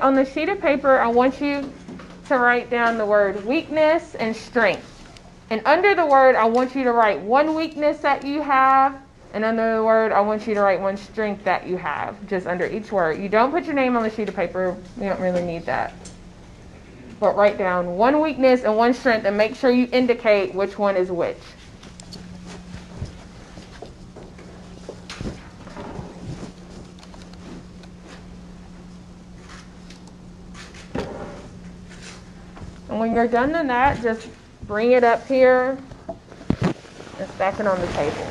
on the sheet of paper, I want you to write down the word weakness and strength. And under the word, I want you to write one weakness that you have. And under the word, I want you to write one strength that you have, just under each word. You don't put your name on the sheet of paper. We don't really need that. But write down one weakness and one strength and make sure you indicate which one is which. And when you're done in that, just bring it up here and stack it on the table.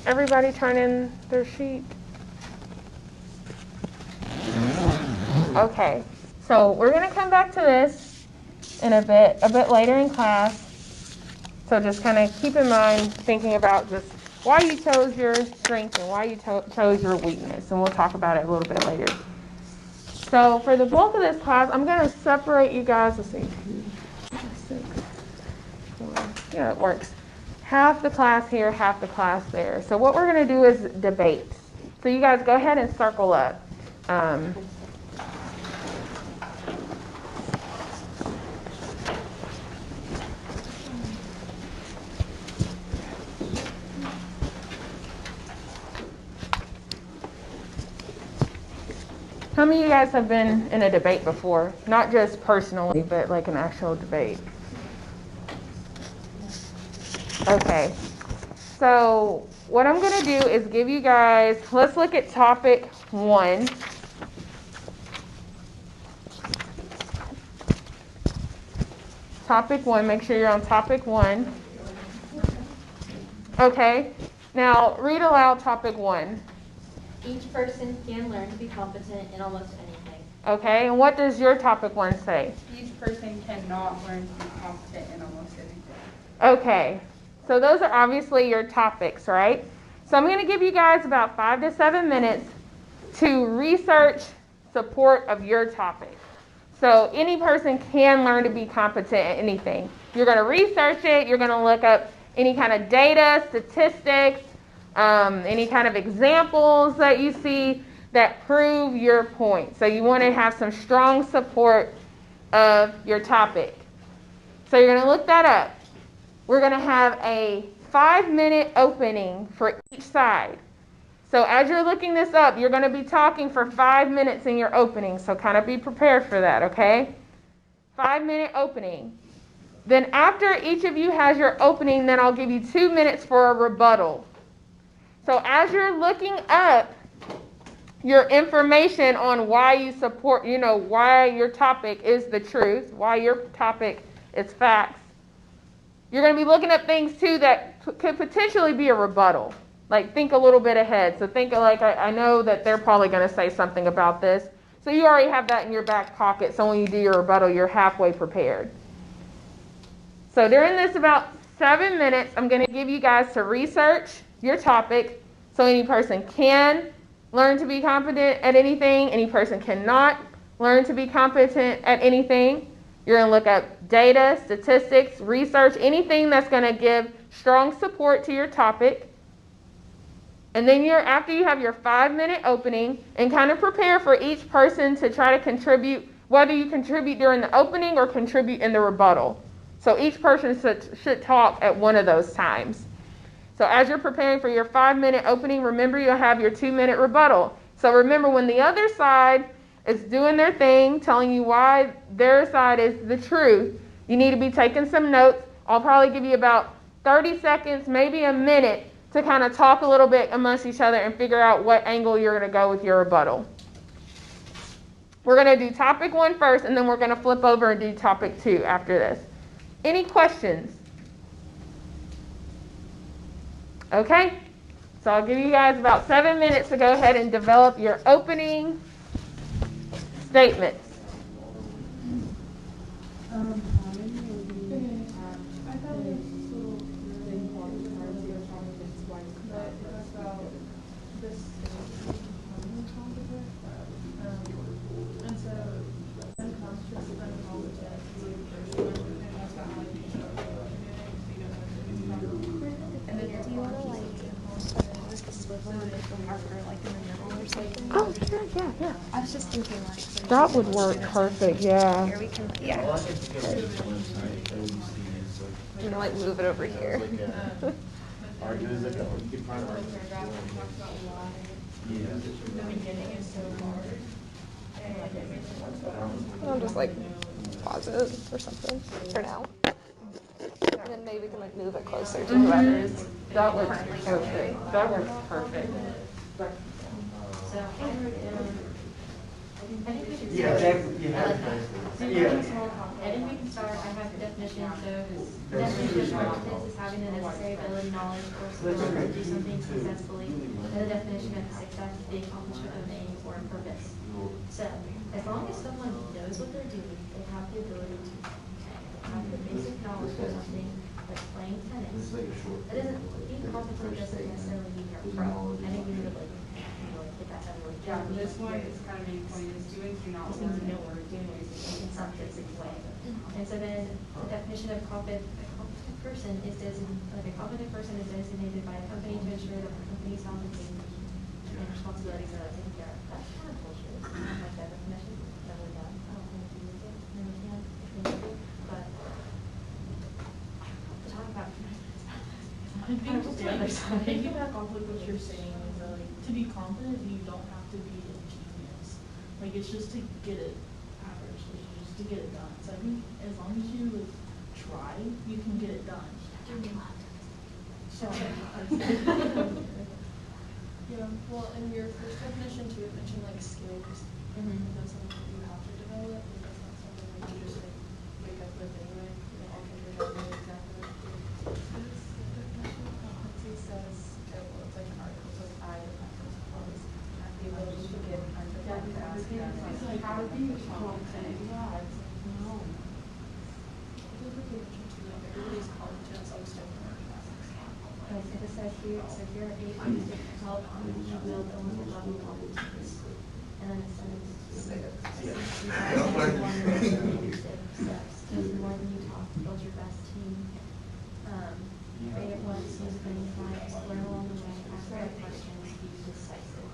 Everybody turn in their sheet. Okay, so we're going to come back to this in a bit later in class. So just kind of keep in mind thinking about just why you chose your strength and why you chose your weakness, and we'll talk about it a little bit later. So for the bulk of this class, I'm going to separate you guys. Let's see, 2, 6, 4. Yeah, it works. Half the class here, half the class there. So what we're going to do is debate. So you guys go ahead and circle up. How many of you guys have been in a debate before? Not just personally, but like an actual debate. Okay, so what I'm going to do is give you guys, let's look at topic 1. Topic 1, make sure you're on topic 1. Okay, now read aloud topic 1. Each person can learn to be competent in almost anything. Okay, and what does your topic 1 say? Each person cannot learn to be competent in almost anything. Okay. So those are obviously your topics, right? So I'm going to give you guys about 5 to 7 minutes to research support of your topic. So any person can learn to be competent at anything. You're going to research it. You're going to look up any kind of data, statistics, any kind of examples that you see that prove your point. So you want to have some strong support of your topic. So you're going to look that up. We're going to have a 5-minute opening for each side. So as you're looking this up, you're going to be talking for 5 minutes in your opening. So kind of be prepared for that, okay? 5-minute opening. Then after each of you has your opening, then I'll give you 2 minutes for a rebuttal. So as you're looking up your information on why you support, why your topic is the truth, why your topic is facts, you're going to be looking up things too that could potentially be a rebuttal. Like, think a little bit ahead. So think of like, I know that they're probably going to say something about this. So you already have that in your back pocket. So when you do your rebuttal, you're halfway prepared. So during this about 7 minutes, I'm going to give you guys to research your topic. So any person can learn to be competent at anything. Any person cannot learn to be competent at anything. You're going to look up data, statistics, research, anything that's going to give strong support to your topic. And then after you have your 5-minute opening, and kind of prepare for each person to try to contribute, whether you contribute during the opening or contribute in the rebuttal. So each person should talk at one of those times. So as you're preparing for your 5-minute opening, remember you'll have your 2-minute rebuttal. So remember, when the other side is doing their thing, telling you why their side is the truth, you need to be taking some notes. I'll probably give you about 30 seconds, maybe a minute, to kind of talk a little bit amongst each other and figure out what angle you're going to go with your rebuttal. We're going to do topic 1 first, and then we're going to flip over and do topic 2 after this. Any questions? Okay, so I'll give you guys about 7 minutes to go ahead and develop your opening statements. Oh, sure, yeah. I was just thinking like That would work perfect, yeah. here we can, yeah. I'm gonna like move it over here. I'll just like pause it or something for now. And then maybe we can like move it closer to whoever is. That works perfect. That works perfect. So I wrote down, I think we should Yeah, start. I think we can start, I have the definition, so definition of competence is having the necessary ability, knowledge, or skill to do something successfully. And the definition of success is the accomplishment of an aim or a purpose. So as long as someone knows what they're doing, they have the ability to have the basic knowledge of something like playing tennis. That doesn't, being competent doesn't necessarily mean you're a pro. I think we need to like, get that out of the way. Yeah, this one is kind of main point is doing, do not Just means you learn. know what we're doing in some basic way. And so then the definition of a competent person is a competent person is designated by a company to ensure that the company's health and safety and responsibilities are taken care of. That's kind of bullshit. It's not like that definition. That we're done. I don't think we use it. And we can if we need to. But to talk about I think to piggyback off of what you're saying is that, like, to be confident, you don't have to be a genius. Like, it's just to get it average, like, just to get it done. So I think as long as you like, try, you can get it done. Sorry. Yeah, well, in your first definition too, it mentioned like skills. That's something that you have to develop, and that's not something that you just like wake up with anyway. You know, all kinds of know exactly what to do. This definition of competency says, well, it's like an article, so it's I, the practice clause, the ability to get under the task. It's like, how do you confident? Yeah, it's like, no. It was like you mentioned too, like everybody's competent at some step in their tasks. Like it says here, so if you're able to help you build a limited level of competence. And then it says, steps. Do more than you talk, build your best team. Read it once, use it many times, learn along the way, ask the right questions, be decisive.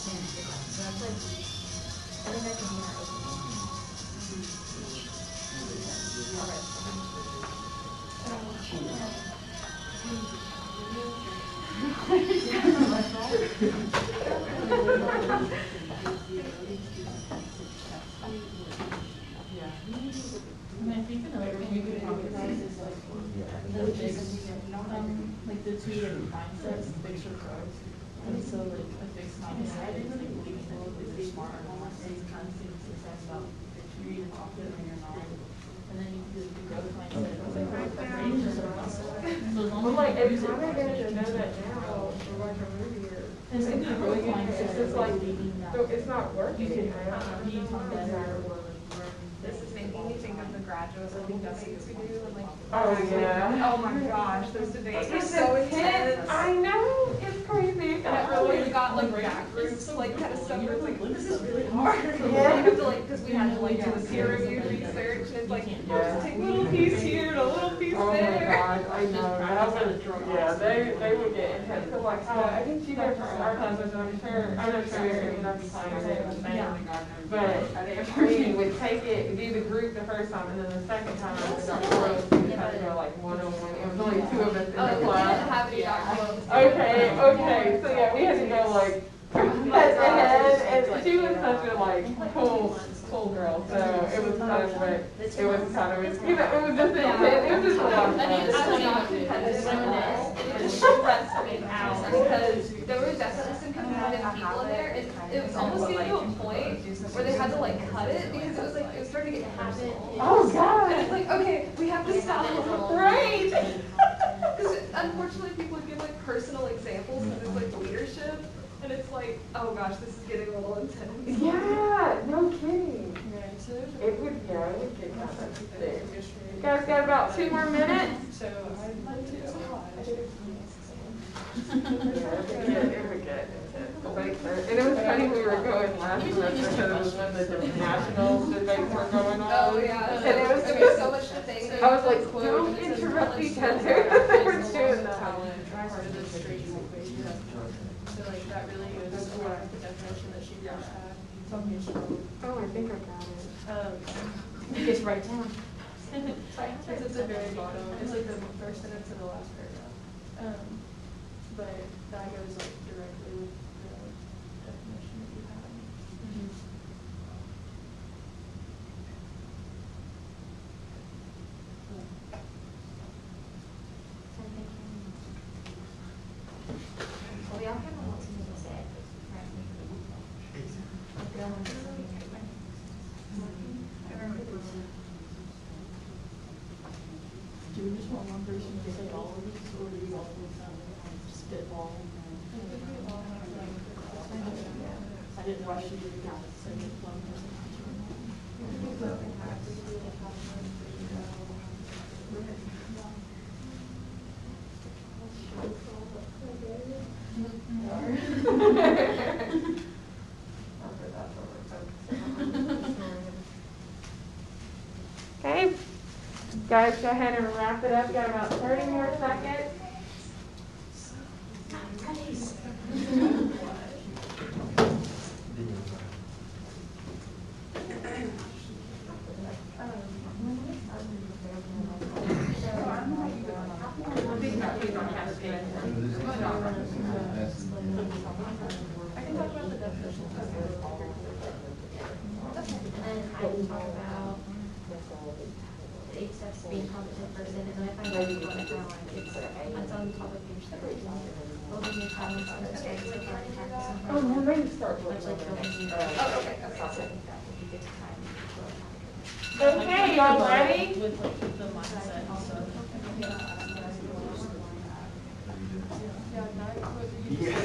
And good one. So that's like, I think that can be our opening. All right. And I think another thing you could emphasize is like the two different mindsets, fixed or growth. And so like a fixed mindset is like believing that they're smart or not, and kind of seeing success about you're either confident or you're not. and then you can do the growth mindset. It's like, your brain is just a muscle. So as long I'm as like, you it's use it kind of good to know properly, that now for like a movie or. and it's like the growth mindset. It's just like, thinking that so it's not working. you can right? become better or learn. This is making me think of the graduates, I think that's what we do, and like. Oh, yeah. Oh my gosh, those debates are It's so intense. intense. I know, it's crazy. And everyone's got like back groups, like kind of stuff where it's like, this is really hard. Yeah. You have to like, because we had to like do the peer reviewed research, and it's like, just take a little piece here and a little piece Oh my there. gosh, I know, that was, yeah, they would get intense, cause like, I think she did for our classes, I'm not sure if that's the same, but we would take it, do the group the first time, and then the second time, we got close, we had to go like one-on-one, it was only two of us in the Oh, we didn't class. have any documents. Okay, so yeah, we had to go like, head to head, and she was such a like, cool girl, so it was kind of like, it was kind of, you know, it was just intense, it was just a lot of fun. I was not competitive in this. It just stressed me out because there were definitely some competitive people in there, and it was almost getting to a point where they had to like cut it because it was like it was starting to get happen. Oh, God. And it's like, okay, we have to stop. Right. Because unfortunately, people would give like personal examples because it's like leadership, and it's like, oh gosh, this is getting a little intense. Yeah, no kidding. Right, so there's It would get kind of thick. You guys got about 2 more minutes? So I'd like to. Yeah, it would get intense. And it was funny, we were going last semester because it was when the national debates were going on. Oh yeah, And it was there was so much debate. I was like, don't interrupt each other. They were doing that. Part of the straight equation. So like that really is the definition that she just had. Oh, I think I got it. You just write it down. It's at the very bottom. It's like the first sentence of the last paragraph. But that goes like directly with the definition that you had. Well, y'all have a lot to say. Do we just want one person to say all of these, or do you all spitball? I didn't rush you to count, so just one person. Okay, guys, go ahead and wrap it up. Got about 30 more seconds. I can talk about the definition. And I can talk about the 8 steps to being a competent person, and then if I know you want to know, it's on top of page 3. Building your talents and strengths with learning, practice, and Oh, well, maybe start much like building new. Oh, okay. I think that would be good time. Okay, y'all ready? With like the mindset and stuff.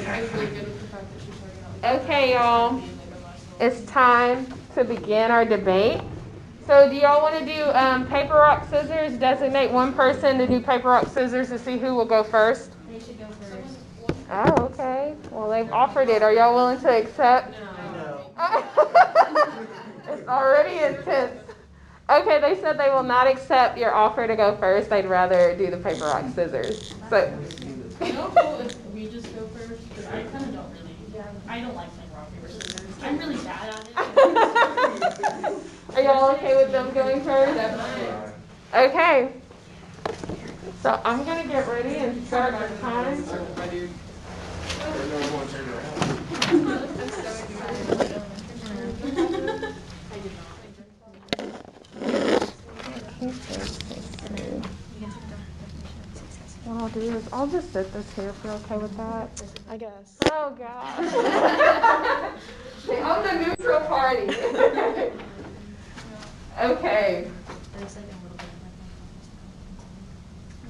I was really good with the fact that she started out. Okay, y'all. It's time to begin our debate. So do y'all want to do paper, rock, scissors? Designate one person to do paper, rock, scissors to see who will go first? They should go first. Oh, okay. Well, they've offered it. Are y'all willing to accept? No. It's already intense. Okay, they said they will not accept your offer to go first. They'd rather do the paper, rock, scissors. So, No, cool if we just go first, because I kind of don't really, I don't like playing rock, paper, scissors. I'm really bad at it. are y'all okay with them going first? Okay. So I'm going to get ready and start our time. What I'll do is I'll just sit this here if you're okay with that. I guess. Oh, God. I'm the neutral party. Okay. It looks like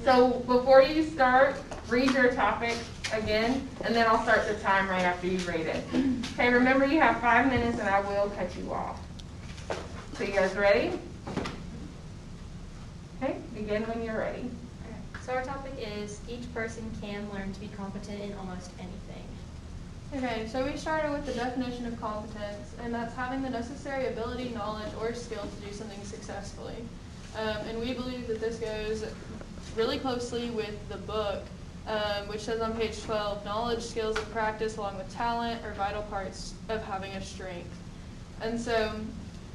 So before you start, read your topic again, and then I'll start the time right after you read it. Okay, remember you have 5 minutes and I will cut you off. So you guys ready? Okay, begin when you're ready. So our topic is each person can learn to be competent in almost anything. Okay, so we started with the definition of competence, and that's having the necessary ability, knowledge, or skill to do something successfully. And we believe that this goes really closely with the book, which says on page 12, knowledge, skills, and practice along with talent are vital parts of having a strength. And so,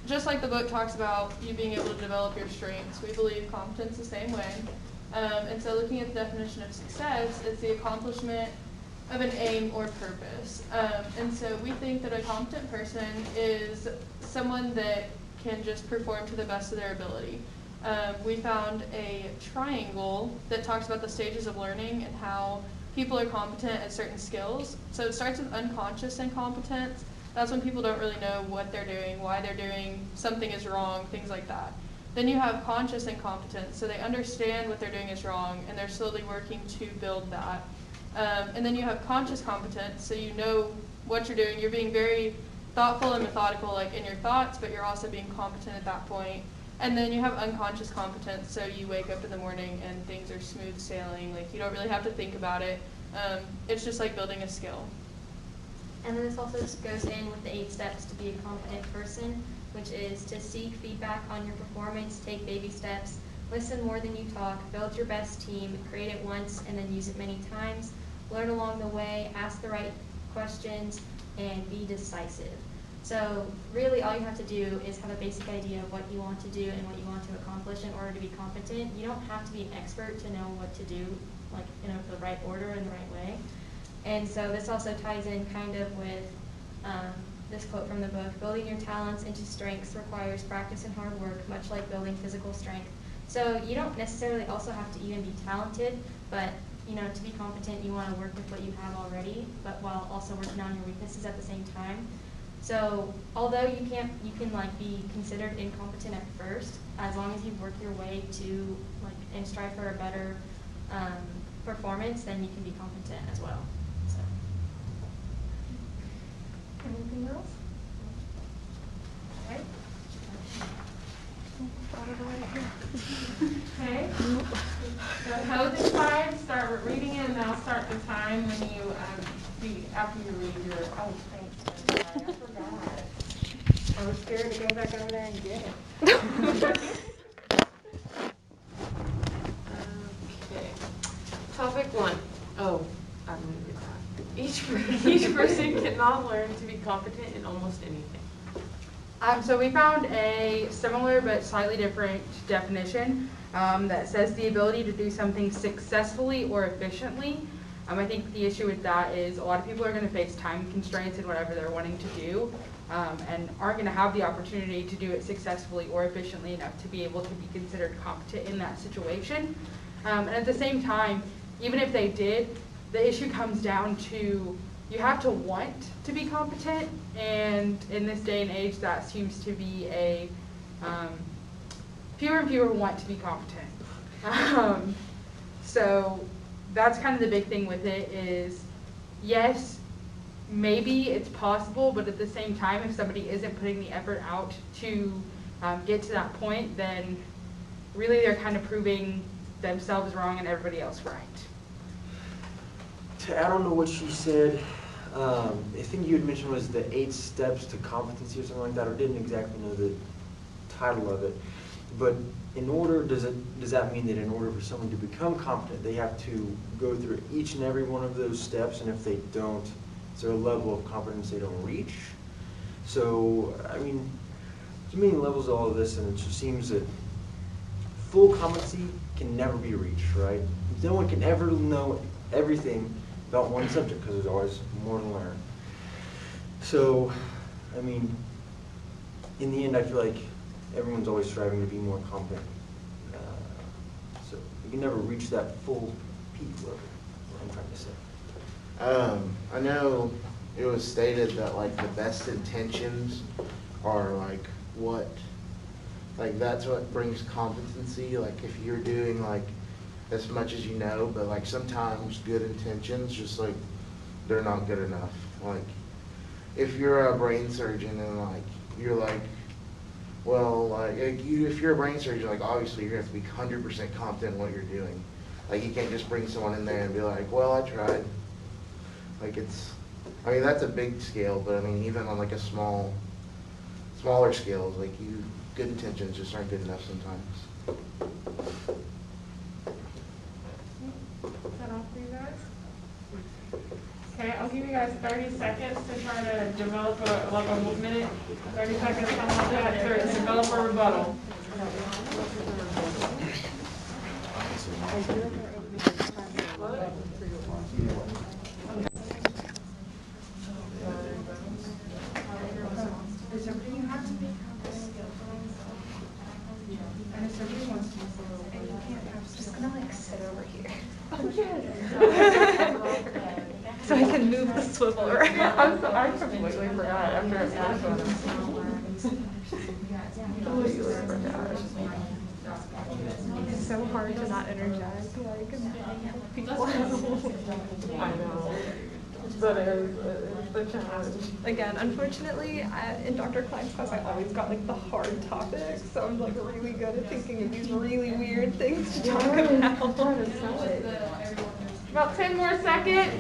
just like the book talks about you being able to develop your strengths, we believe competence the same way. And so looking at the definition of success, it's the accomplishment of an aim or purpose. And so we think that a competent person is someone that can just perform to the best of their ability. We found a triangle that talks about the stages of learning and how people are competent at certain skills. So it starts with unconscious incompetence. That's when people don't really know what they're doing, why they're doing, something is wrong, things like that. Then you have conscious incompetence, so they understand what they're doing is wrong, and they're slowly working to build that. And then you have conscious competence, so you know what you're doing. You're being very thoughtful and methodical, like in your thoughts, but you're also being competent at that point. And then you have unconscious competence, so you wake up in the morning and things are smooth sailing. Like you don't really have to think about it. It's just like building a skill. And then this also goes in with the 8 steps to be a competent person, which is to seek feedback on your performance, take baby steps, listen more than you talk, build your best team, create it once and then use it many times, learn along the way, ask the right questions, and be decisive. So really all you have to do is have a basic idea of what you want to do and what you want to accomplish in order to be competent. You don't have to be an expert to know what to do, like in the right order and the right way. And so this also ties in kind of with this quote from the book, building your talents into strengths requires practice and hard work, much like building physical strength. So you don't necessarily also have to even be talented, but you know, to be competent, you want to work with what you have already, but while also working on your weaknesses at the same time. So although you can like be considered incompetent at first, as long as you work your way to like and strive for a better performance, then you can be competent as well. So. Anything else? Okay. Okay. So code is 5, start with reading it, and then I'll start the time when you, after you read your, oh, thanks. I forgot. I was scared to go back over there and get it. Okay. Topic 1. Oh, I'm going to get that. Each person cannot learn to be competent in almost anything. So we found a similar but slightly different definition that says the ability to do something successfully or efficiently. I think the issue with that is a lot of people are going to face time constraints in whatever they're wanting to do and aren't going to have the opportunity to do it successfully or efficiently enough to be able to be considered competent in that situation. And at the same time, even if they did, the issue comes down to you have to want to be competent, and in this day and age that seems to be a fewer and fewer want to be competent. So that's kind of the big thing with it is, yes, maybe it's possible, but at the same time, if somebody isn't putting the effort out to get to that point, then really they're kind of proving themselves wrong and everybody else right. I don't know what she said. I think you had mentioned was the 8 steps to competency or something like that, or didn't exactly know the title of it. But in order, does that mean that in order for someone to become competent, they have to go through each and every one of those steps, and if they don't, is there a level of competence they don't reach? So, I mean, there's many levels to all of this, and it just seems that full competency can never be reached, right? No one can ever know everything about one subject because there's always more to learn. So, I mean, in the end, I feel like everyone's always striving to be more competent. So you can never reach that full peak level, what I'm trying to say. I know it was stated that like the best intentions are like that's what brings competency. Like if you're doing like as much as you know, but like sometimes good intentions, just like, they're not good enough. Like, if you're a brain surgeon and like, you're like, well, like, if you're a brain surgeon, like, obviously you have to be 100% confident in what you're doing. Like, you can't just bring someone in there and be like, well, I tried. Like, I mean, that's a big scale, but I mean, even on like a smaller scales, like good intentions just aren't good enough sometimes. Is that all for you guys? Okay, I'll give you guys 30 seconds to try to develop a minute, 30 seconds, something like that, to develop a rebuttal. Just gonna like sit over here. So I can move the swivel around. I completely forgot after a first one. It's so hard to not interject, like, and help people. I know. But it's the challenge. Again, unfortunately, in Dr. Klein's class, I always got like the hard topics, so I'm like really good at thinking of these really weird things to talk about. About 10 more seconds.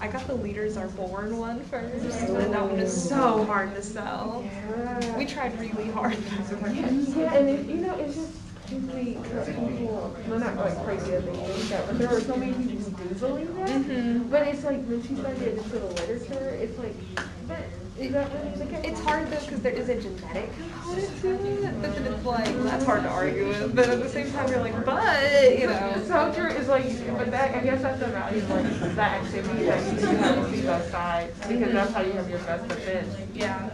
I got the Leaders Are Born one first, and that one is so hard to sell. We tried really hard. Yeah, and it's just crazy because people, well, not like crazy that they think that, but there are so many people who do believe that. But it's like when she started into the literature, it's like, but is that really the case? It's hard though because there is a genetic component to it, but then it's like, that's hard to argue with, but at the same time you're like, but, you know. So true is like, but that, I guess that's the value of like that activity that you have to see both sides, because that's how you have your best defense. Yeah.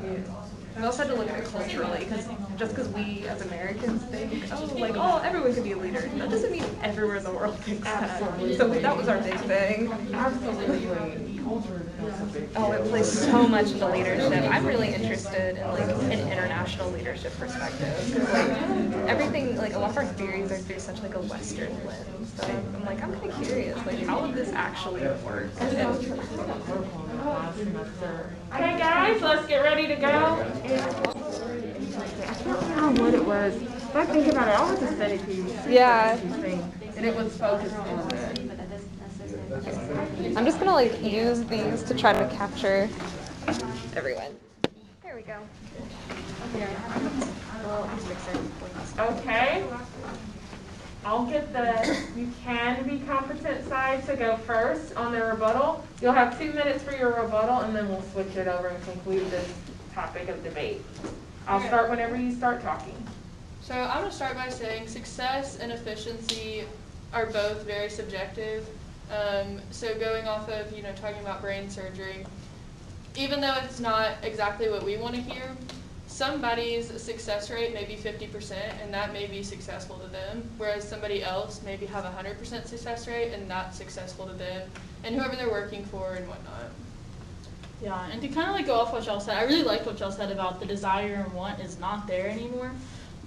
We also had to look at it culturally, because just because we as Americans think, oh, everyone can be a leader, that doesn't mean everywhere in the world thinks that. So that was our big thing. Absolutely. Oh, it plays so much into leadership. I'm really interested in like an international leadership perspective, because like everything, like a lot of our theories are through such like a Western lens. So I'm like, I'm kind of curious, like how would this actually work? Okay, guys, let's get ready to go. I can't remember what it was. If I think about it, I'll have to send it to you. Yeah. And it was focused on that. I'm just gonna like use these to try to capture everyone. There we go. Okay. I'll get the you can be competent side to go first on the rebuttal. You'll have 2 minutes for your rebuttal, and then we'll switch it over and conclude this topic of debate. I'll start whenever you start talking. So I'm going to start by saying success and efficiency are both very subjective. So going off of, talking about brain surgery, even though it's not exactly what we want to hear, somebody's success rate may be 50% and that may be successful to them, whereas somebody else maybe have 100% success rate and that's successful to them and whoever they're working for and whatnot. Yeah, and to kind of like go off what y'all said, I really liked what y'all said about the desire and want is not there anymore.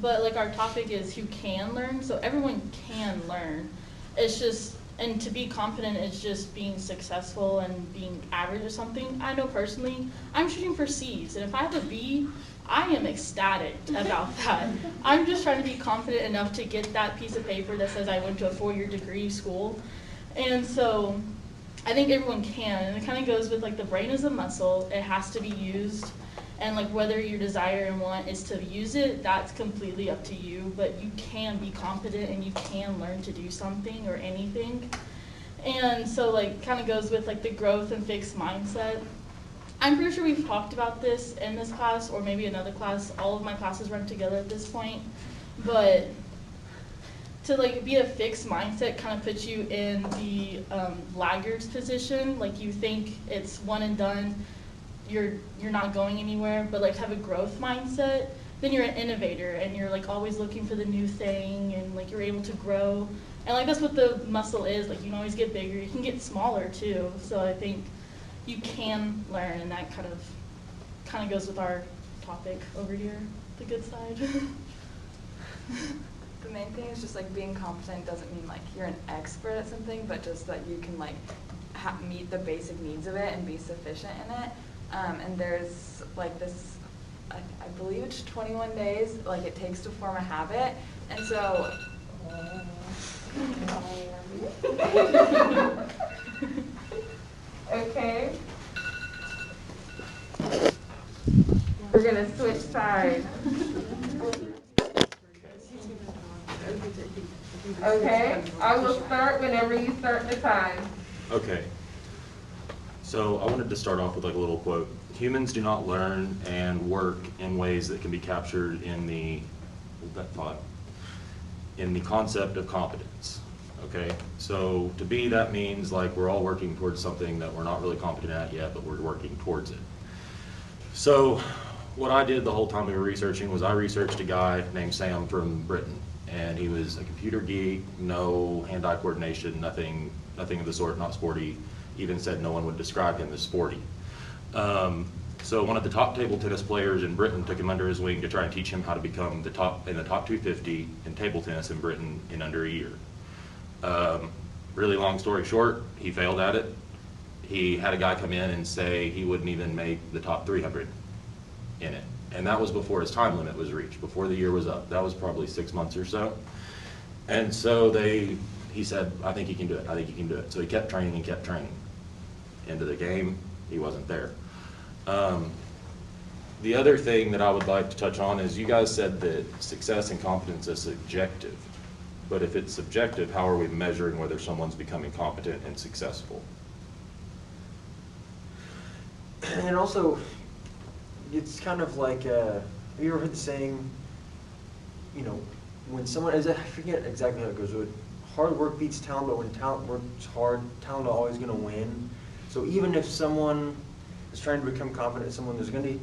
But like our topic is who can learn, so everyone can learn. It's just, and to be confident is just being successful and being average or something. I know personally, I'm shooting for C's, and if I have a B, I am ecstatic about that. I'm just trying to be confident enough to get that piece of paper that says I went to a 4-year degree school. And so I think everyone can, and it kind of goes with like the brain is a muscle, it has to be used. And like whether your desire and want is to use it, that's completely up to you, but you can be competent and you can learn to do something or anything. And so like kind of goes with like the growth and fixed mindset. I'm pretty sure we've talked about this in this class or maybe another class. All of my classes run together at this point. But to like be a fixed mindset kind of puts you in the laggard's position. Like you think it's one and done. You're not going anywhere, but like have a growth mindset, then you're an innovator and you're like always looking for the new thing and like you're able to grow. And like that's what the muscle is, like you can always get bigger, you can get smaller too. So I think you can learn, and that kind of goes with our topic over here, the good side. The main thing is just like being competent doesn't mean like you're an expert at something, but just that you can like meet the basic needs of it and be sufficient in it. And there's like this, I believe it's 21 days, like it takes to form a habit. And so, Okay. We're gonna switch sides. Okay, I will start whenever you start the time. Okay. So I wanted to start off with like a little quote. Humans do not learn and work in ways that can be captured in the, hold that thought, in the concept of competence. Okay, so to be, that means like we're all working towards something that we're not really competent at yet, but we're working towards it. So what I did the whole time we were researching was I researched a guy named Sam from Britain, and he was a computer geek, no hand-eye coordination, nothing of the sort, not sporty. Even said no one would describe him as sporty. So one of the top table tennis players in Britain took him under his wing to try and teach him how to become the top 250 in table tennis in Britain in under a year. Really long story short, he failed at it. He had a guy come in and say he wouldn't even make the top 300 in it. And that was before his time limit was reached, before the year was up. That was probably 6 months or so. And so he said, I think he can do it, I think he can do it. So he kept training and kept training. End of the game, he wasn't there. The other thing that I would like to touch on is you guys said that success and competence is subjective. But if it's subjective, how are we measuring whether someone's becoming competent and successful? And also, it's kind of like, have you ever heard the saying, you know, when someone, I forget exactly how it goes, but hard work beats talent, but when talent works hard, talent is always going to win. So even if someone is trying to become competent, there's going to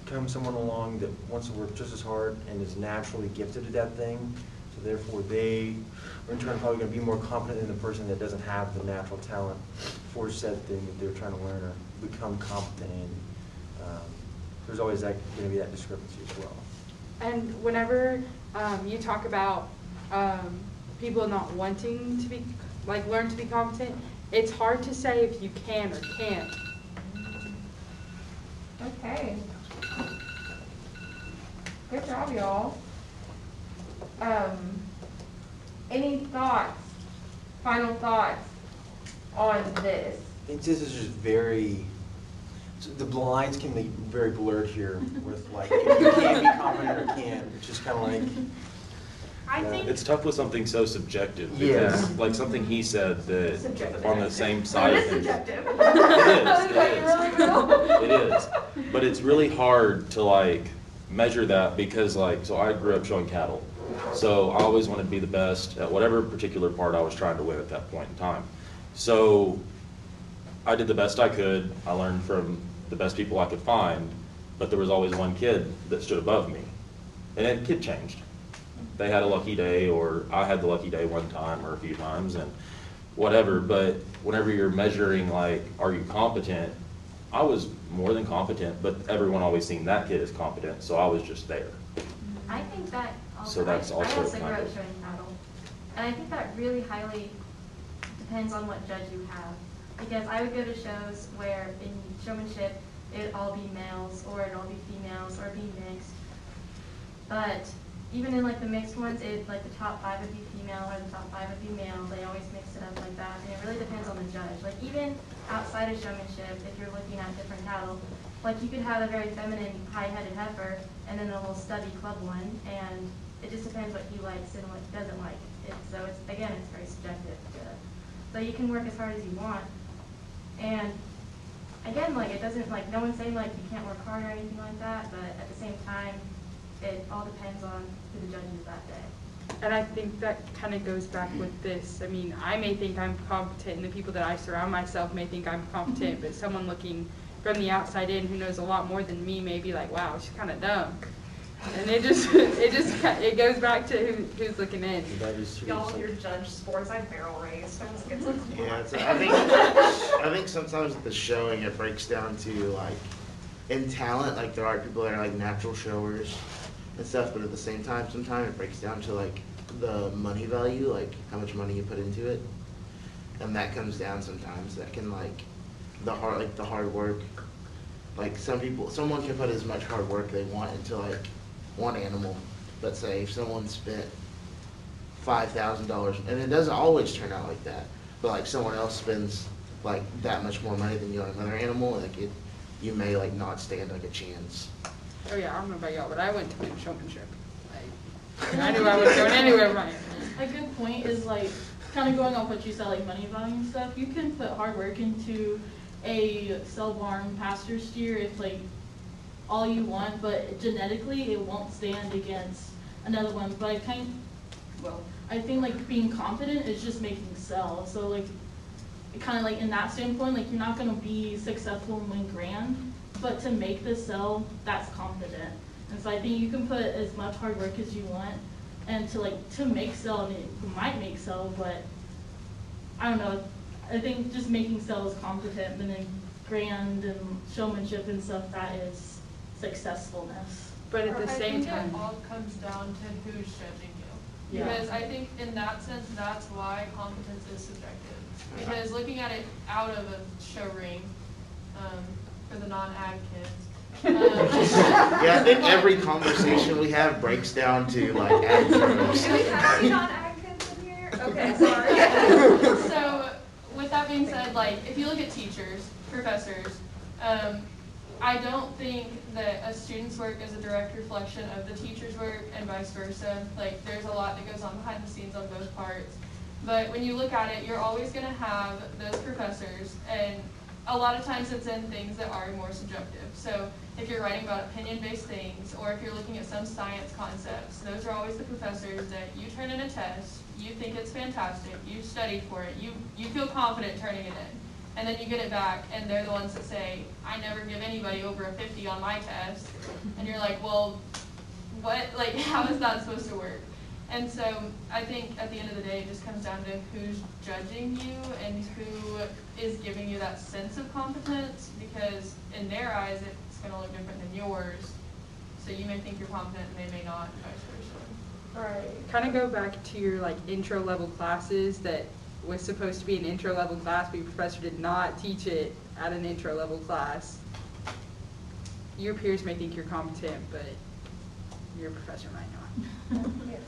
come someone along that wants to work just as hard and is naturally gifted at that thing. So therefore they are in turn probably going to be more competent than the person that doesn't have the natural talent for said thing that they're trying to learn or become competent in. There's always going to be that discrepancy as well. And whenever you talk about people not wanting to be, like, learn to be competent, it's hard to say if you can or can't. Okay. Good job, y'all. Any thoughts, final thoughts on this? I think this is just very, the lines can be very blurred here with like, if you can be competent or can't. It's just kind of like. I think It's tough with something so subjective because Yeah. like something he said that Subjective. on the same side It of is things. subjective. It is. But it's really hard to like measure that because like, so I grew up showing cattle. So I always wanted to be the best at whatever particular part I was trying to win at that point in time. So I did the best I could. I learned from the best people I could find, but there was always one kid that stood above me. And that kid changed. They had a lucky day, or I had the lucky day one time or a few times, and whatever. But whenever you're measuring, like, are you competent? I was more than competent, but everyone always seen that kid as competent, so I was just there. I think that also, So that's I also also grew kind up of- showing cattle. And I think that really highly depends on what judge you have. Because I would go to shows where in showmanship, it'd all be males, or it'd all be females, or it'd be mixed. But even in like the mixed ones, like the top 5 would be female or the top 5 would be male. They always mix it up like that, and it really depends on the judge. Like even outside of showmanship, if you're looking at different cattle, like you could have a very feminine, high-headed heifer, and then a little stubby club one, and it just depends what he likes and what he doesn't like. So it's again, it's very subjective. So you can work as hard as you want, and again, like it doesn't like no one's saying like you can't work hard or anything like that, but at the same time, it all depends on who the judge is that day. And I think that kind of goes back with this. I mean, I may think I'm competent, and the people that I surround myself may think I'm competent, but someone looking from the outside in who knows a lot more than me may be like, wow, she's kind of dumb. And it goes back to who's looking in. That is true. Y'all, your judge sports, I barrel raced. I was like, it's like, Yeah, I think sometimes with the showing it breaks down to like in talent, like there are people that are like natural showers and stuff, but at the same time, sometimes it breaks down to like the money value, like how much money you put into it. And that comes down sometimes. That can like the hard work. Like someone can put as much hard work they want into like one animal. Let's say if someone spent $5,000, and it doesn't always turn out like that, but like someone else spends like that much more money than you on another animal, like you may like not stand like a chance. Oh yeah, I don't know about y'all, but I went to do showmanship. Like, I knew I was going anywhere right. A good point is like, kind of going off what you said, like money value and stuff, you can put hard work into a cell barn pasture steer if like all you want, but genetically it won't stand against another one. But I think like being confident is just making cells. So like, kind of like in that standpoint, like you're not going to be successful and win grand, but to make the cell, that's confident. And so I think you can put as much hard work as you want, and to make cell, I mean, you might make cell, but I don't know. I think just making cell is competent, and then grand and showmanship and stuff, that is successfulness. But at the same I time, think it all comes down to who's judging you. Yeah. Because I think in that sense, that's why competence is subjective. Because looking at it out of a show ring, for the non-ag kids. Yeah, I think every conversation we have breaks down to like ag terms. Do we have any non-ag kids in here? Okay, sorry. So, with that being said, like, if you look at teachers, professors, I don't think that a student's work is a direct reflection of the teacher's work and vice versa. Like, there's a lot that goes on behind the scenes on both parts. But when you look at it, you're always going to have those professors, and a lot of times it's in things that are more subjective. So if you're writing about opinion-based things, or if you're looking at some science concepts, those are always the professors that you turn in a test, you think it's fantastic, you studied for it, you feel confident turning it in. And then you get it back, and they're the ones that say, I never give anybody over a 50 on my test. And you're like, well, what? Like, how is that supposed to work? And so I think at the end of the day, it just comes down to who's judging you and who is giving you that sense of competence, because in their eyes, it's going to look different than yours. So you may think you're competent and they may not, and vice versa. right, kind of go back to your like intro level classes that was supposed to be an intro level class, but your professor did not teach it at an intro level class. Your peers may think you're competent, but your professor might not.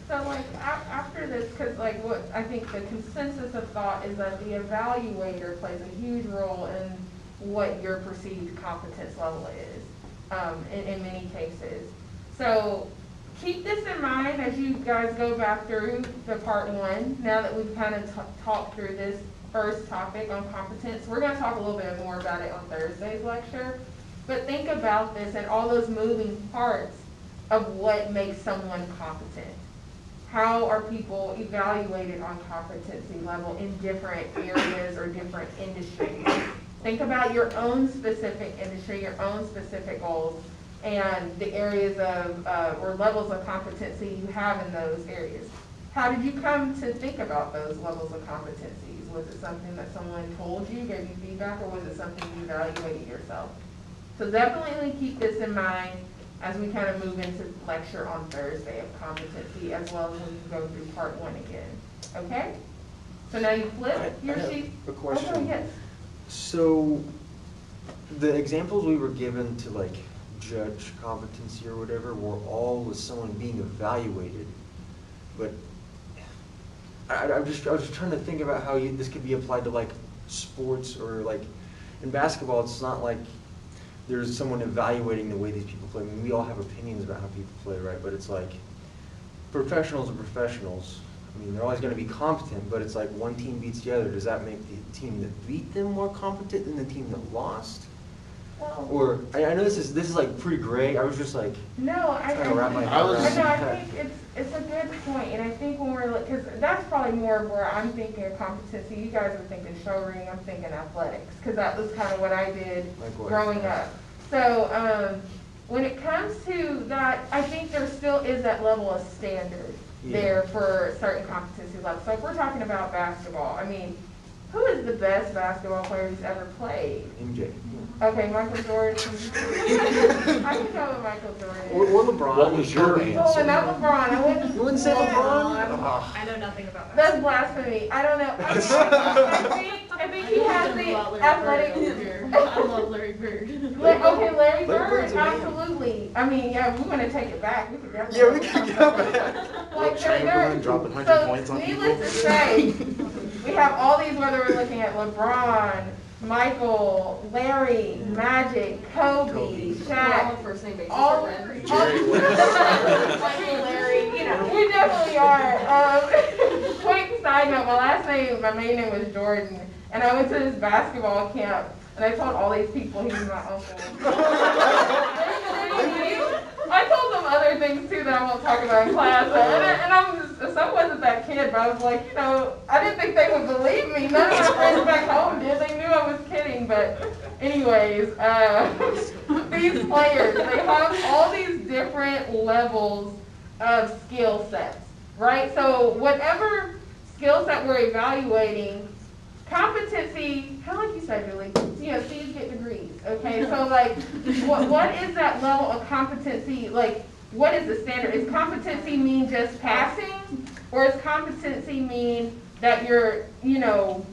So like after this, because like what I think the consensus of thought is that the evaluator plays a huge role in what your perceived competence level is in many cases. So keep this in mind as you guys go back through the part one. Now that we've kind of talked through this first topic on competence, we're going to talk a little bit more about it on Thursday's lecture. But think about this and all those moving parts of what makes someone competent. How are people evaluated on competency level in different areas or different industries? Think about your own specific industry, your own specific goals, and the areas of, or levels of competency you have in those areas. How did you come to think about those levels of competencies? Was it something that someone told you, gave you feedback, or was it something you evaluated yourself? So definitely keep this in mind as we kind of move into lecture on Thursday of competency, as well as when you go through part one again. Okay? So now you flip your sheet. A question. Okay, yes. So the examples we were given to like judge competency or whatever were all with someone being evaluated, but I was just trying to think about how this could be applied to like sports, or like in basketball. It's not like there's someone evaluating the way these people play. I mean, we all have opinions about how people play, right? But it's like professionals are professionals. I mean, they're always going to be competent, but it's like one team beats the other. Does that make the team that beat them more competent than the team that lost? Well, Or I know this is like pretty gray. I was just like I trying to wrap my think, head around no, I that. think it's a good point, and I think when we're because that's probably more of where I'm thinking of competency. You guys are thinking show ring, I'm thinking athletics, because that was kind of what I did Likewise. growing up. So when it comes to that, I think there still is that level of standard there for certain competency levels. So if we're talking about basketball, I mean, who is the best basketball player who's ever played? MJ. Okay, Michael Jordan. I can go with Michael Jordan. Or LeBron. What was your Oh, answer? and not LeBron. I wouldn't. You wouldn't say LeBron? Oh. I know nothing about that. That's blasphemy. I don't know. I think he has the athletic. I love Larry Bird. Okay, Larry Larry Bird, Bird's a man. absolutely. I mean, yeah, we want to take it back. We could definitely. Yeah, we could go back. Like, Chamberlain dropping 100 so, points on people. needless to say, we have all these, whether we're looking at LeBron, Michael, Larry, Magic, Kobe, Shaq, First name basis all, friends. Michael, Larry, you know, we definitely are. Quick side note, my main name was Jordan, and I went to this basketball camp, and I told all these people he was my uncle. I told them other things too that I won't talk about in class, and I wasn't that kid, but I was like, you know, I didn't think they would believe me. None of my friends back home did. They knew I was kidding, but anyways, these players, they have all these different levels of skill sets, right? So whatever skill set we're evaluating, competency, kind of like you said, Julie, you know, C's get degrees, okay? So like, what is that level of competency, like, what is the standard? Is competency mean just passing? Or does competency mean that you're, you know,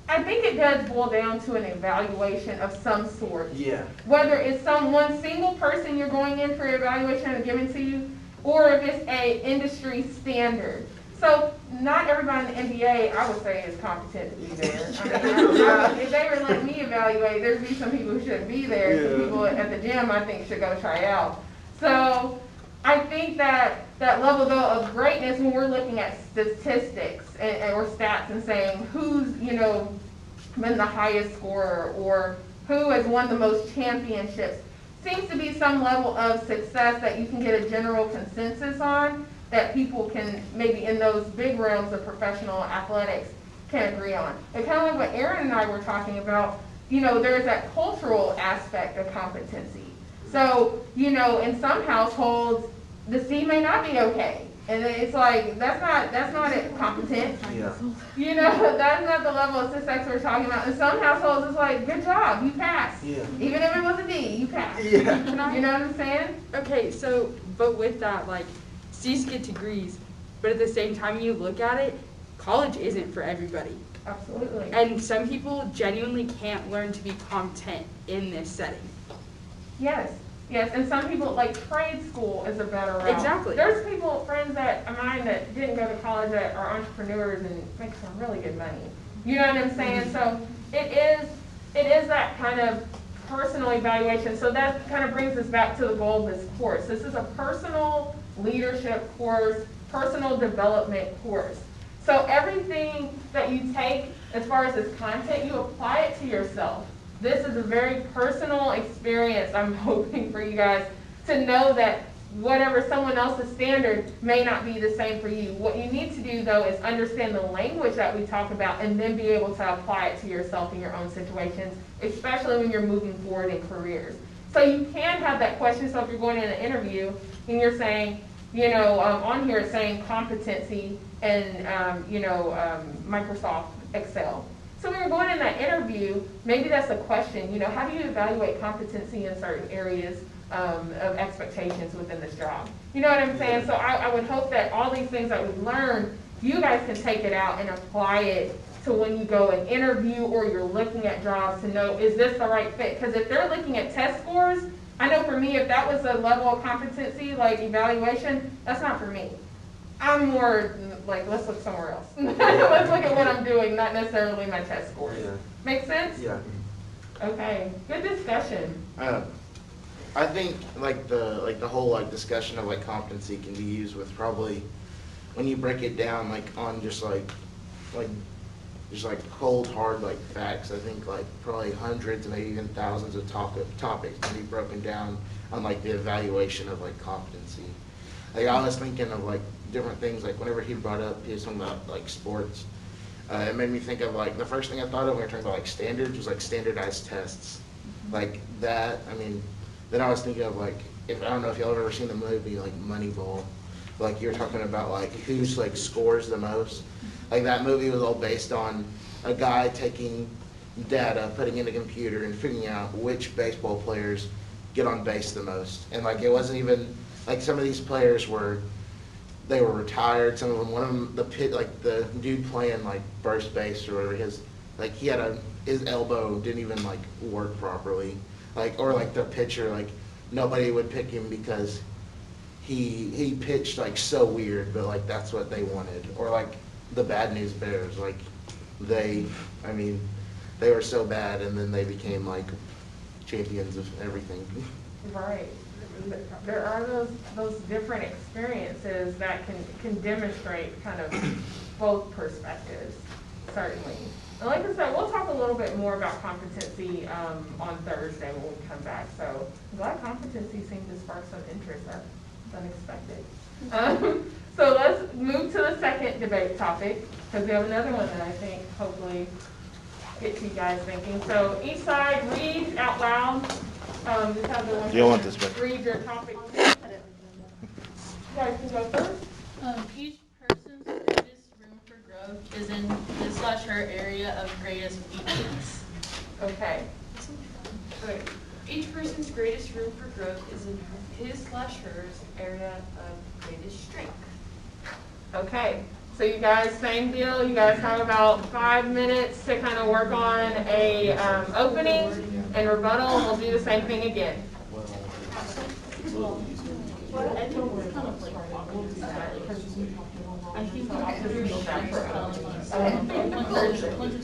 I think it does boil down to an evaluation of some sort. Yeah. Whether it's one single person you're going in for evaluation and given to you, or if it's a industry standard. So not everybody in the NBA, I would say, is competent to be there. I mean, if they were letting me evaluate, there'd be some people who shouldn't be there. Some people at the gym, I think, should go try out. So I think that level, though, of greatness, when we're looking at statistics or stats and saying who's, you know, been the highest scorer or who has won the most championships, seems to be some level of success that you can get a general consensus on, that people can, maybe in those big realms of professional athletics, can agree on. And kind of like what Aaron and I were talking about, you know, there's that cultural aspect of competency. So, you know, in some households, the C may not be okay. And it's like, that's not it, competent. Yeah. You know, that's not the level of success we're talking about. In some households, it's like, good job, you passed. Yeah. Even if it was a D, you passed. Yeah. You know what I'm saying? Okay, so, but with that, like, C's get degrees, but at the same time you look at it, college isn't for everybody. Absolutely. And some people genuinely can't learn to be competent in this setting. Yes, yes, and some people, like, trade school is a better route. Exactly. There's people, friends of mine that didn't go to college that are entrepreneurs and make some really good money. You know what I'm saying? So it is that kind of personal evaluation. So that kind of brings us back to the goal of this course. This is a personal leadership course, personal development course. So everything that you take as far as this content, you apply it to yourself. This is a very personal experience, I'm hoping, for you guys to know that whatever someone else's standard may not be the same for you. What you need to do, though, is understand the language that we talk about and then be able to apply it to yourself in your own situations, especially when you're moving forward in careers. So you can have that question. So if you're going in an interview and you're saying, you know, on here it's saying competency and, Microsoft Excel. So when you're going in that interview, maybe that's a question, you know, how do you evaluate competency in certain areas of expectations within this job? You know what I'm saying? So I would hope that all these things that we've learned, you guys can take it out and apply it to when you go and interview or you're looking at jobs to know, is this the right fit? Because if they're looking at test scores, I know for me, if that was a level of competency, like evaluation, that's not for me. I'm more like, let's look somewhere else. Let's look at what I'm doing, not necessarily my test scores. Yeah. Make sense? Yeah. Okay, good discussion. I think like the whole like discussion of like competency can be used with probably when you break it down like on just like cold hard like facts. I think like probably hundreds, maybe even thousands of topics can be broken down on like the evaluation of like competency. Like I was thinking of like different things, like whenever he brought up, he was talking about like sports. It made me think of like, the first thing I thought of when we were talking about like standards was like standardized tests. Like that, I mean, then I was thinking of like, I don't know if y'all have ever seen the movie like Moneyball. Like you're talking about like who's like scores the most. Like that movie was all based on a guy taking data, putting in a computer, and figuring out which baseball players get on base the most. And like, it wasn't even, like, some of these players were, they were retired, some of them, one of them, the dude playing like first base or whatever, he had his elbow didn't even like work properly. Like, or like the pitcher, like, nobody would pick him because he pitched like so weird, but like that's what they wanted. Or like the Bad News Bears, like they were so bad, and then they became like champions of everything. Right. There are those different experiences that can demonstrate kind of both perspectives, certainly. And like I said, we'll talk a little bit more about competency on Thursday when we come back. So I'm glad competency seemed to spark some interest. That's unexpected. So let's move to the second debate topic, because we have another one that I think hopefully gets you guys thinking. So each side, read out loud. Just have the one You don't want this back. read your topic. You guys can go first. Each person's greatest room for growth is in his/her area of greatest weakness. Okay. Okay. Each person's greatest room for growth is in his/hers area of greatest strength. Okay. So you guys, same deal. You guys have about 5 minutes to kind of work on a opening and rebuttal, and we'll do the same thing again. I think it's kind of like awkward to that, because I think there's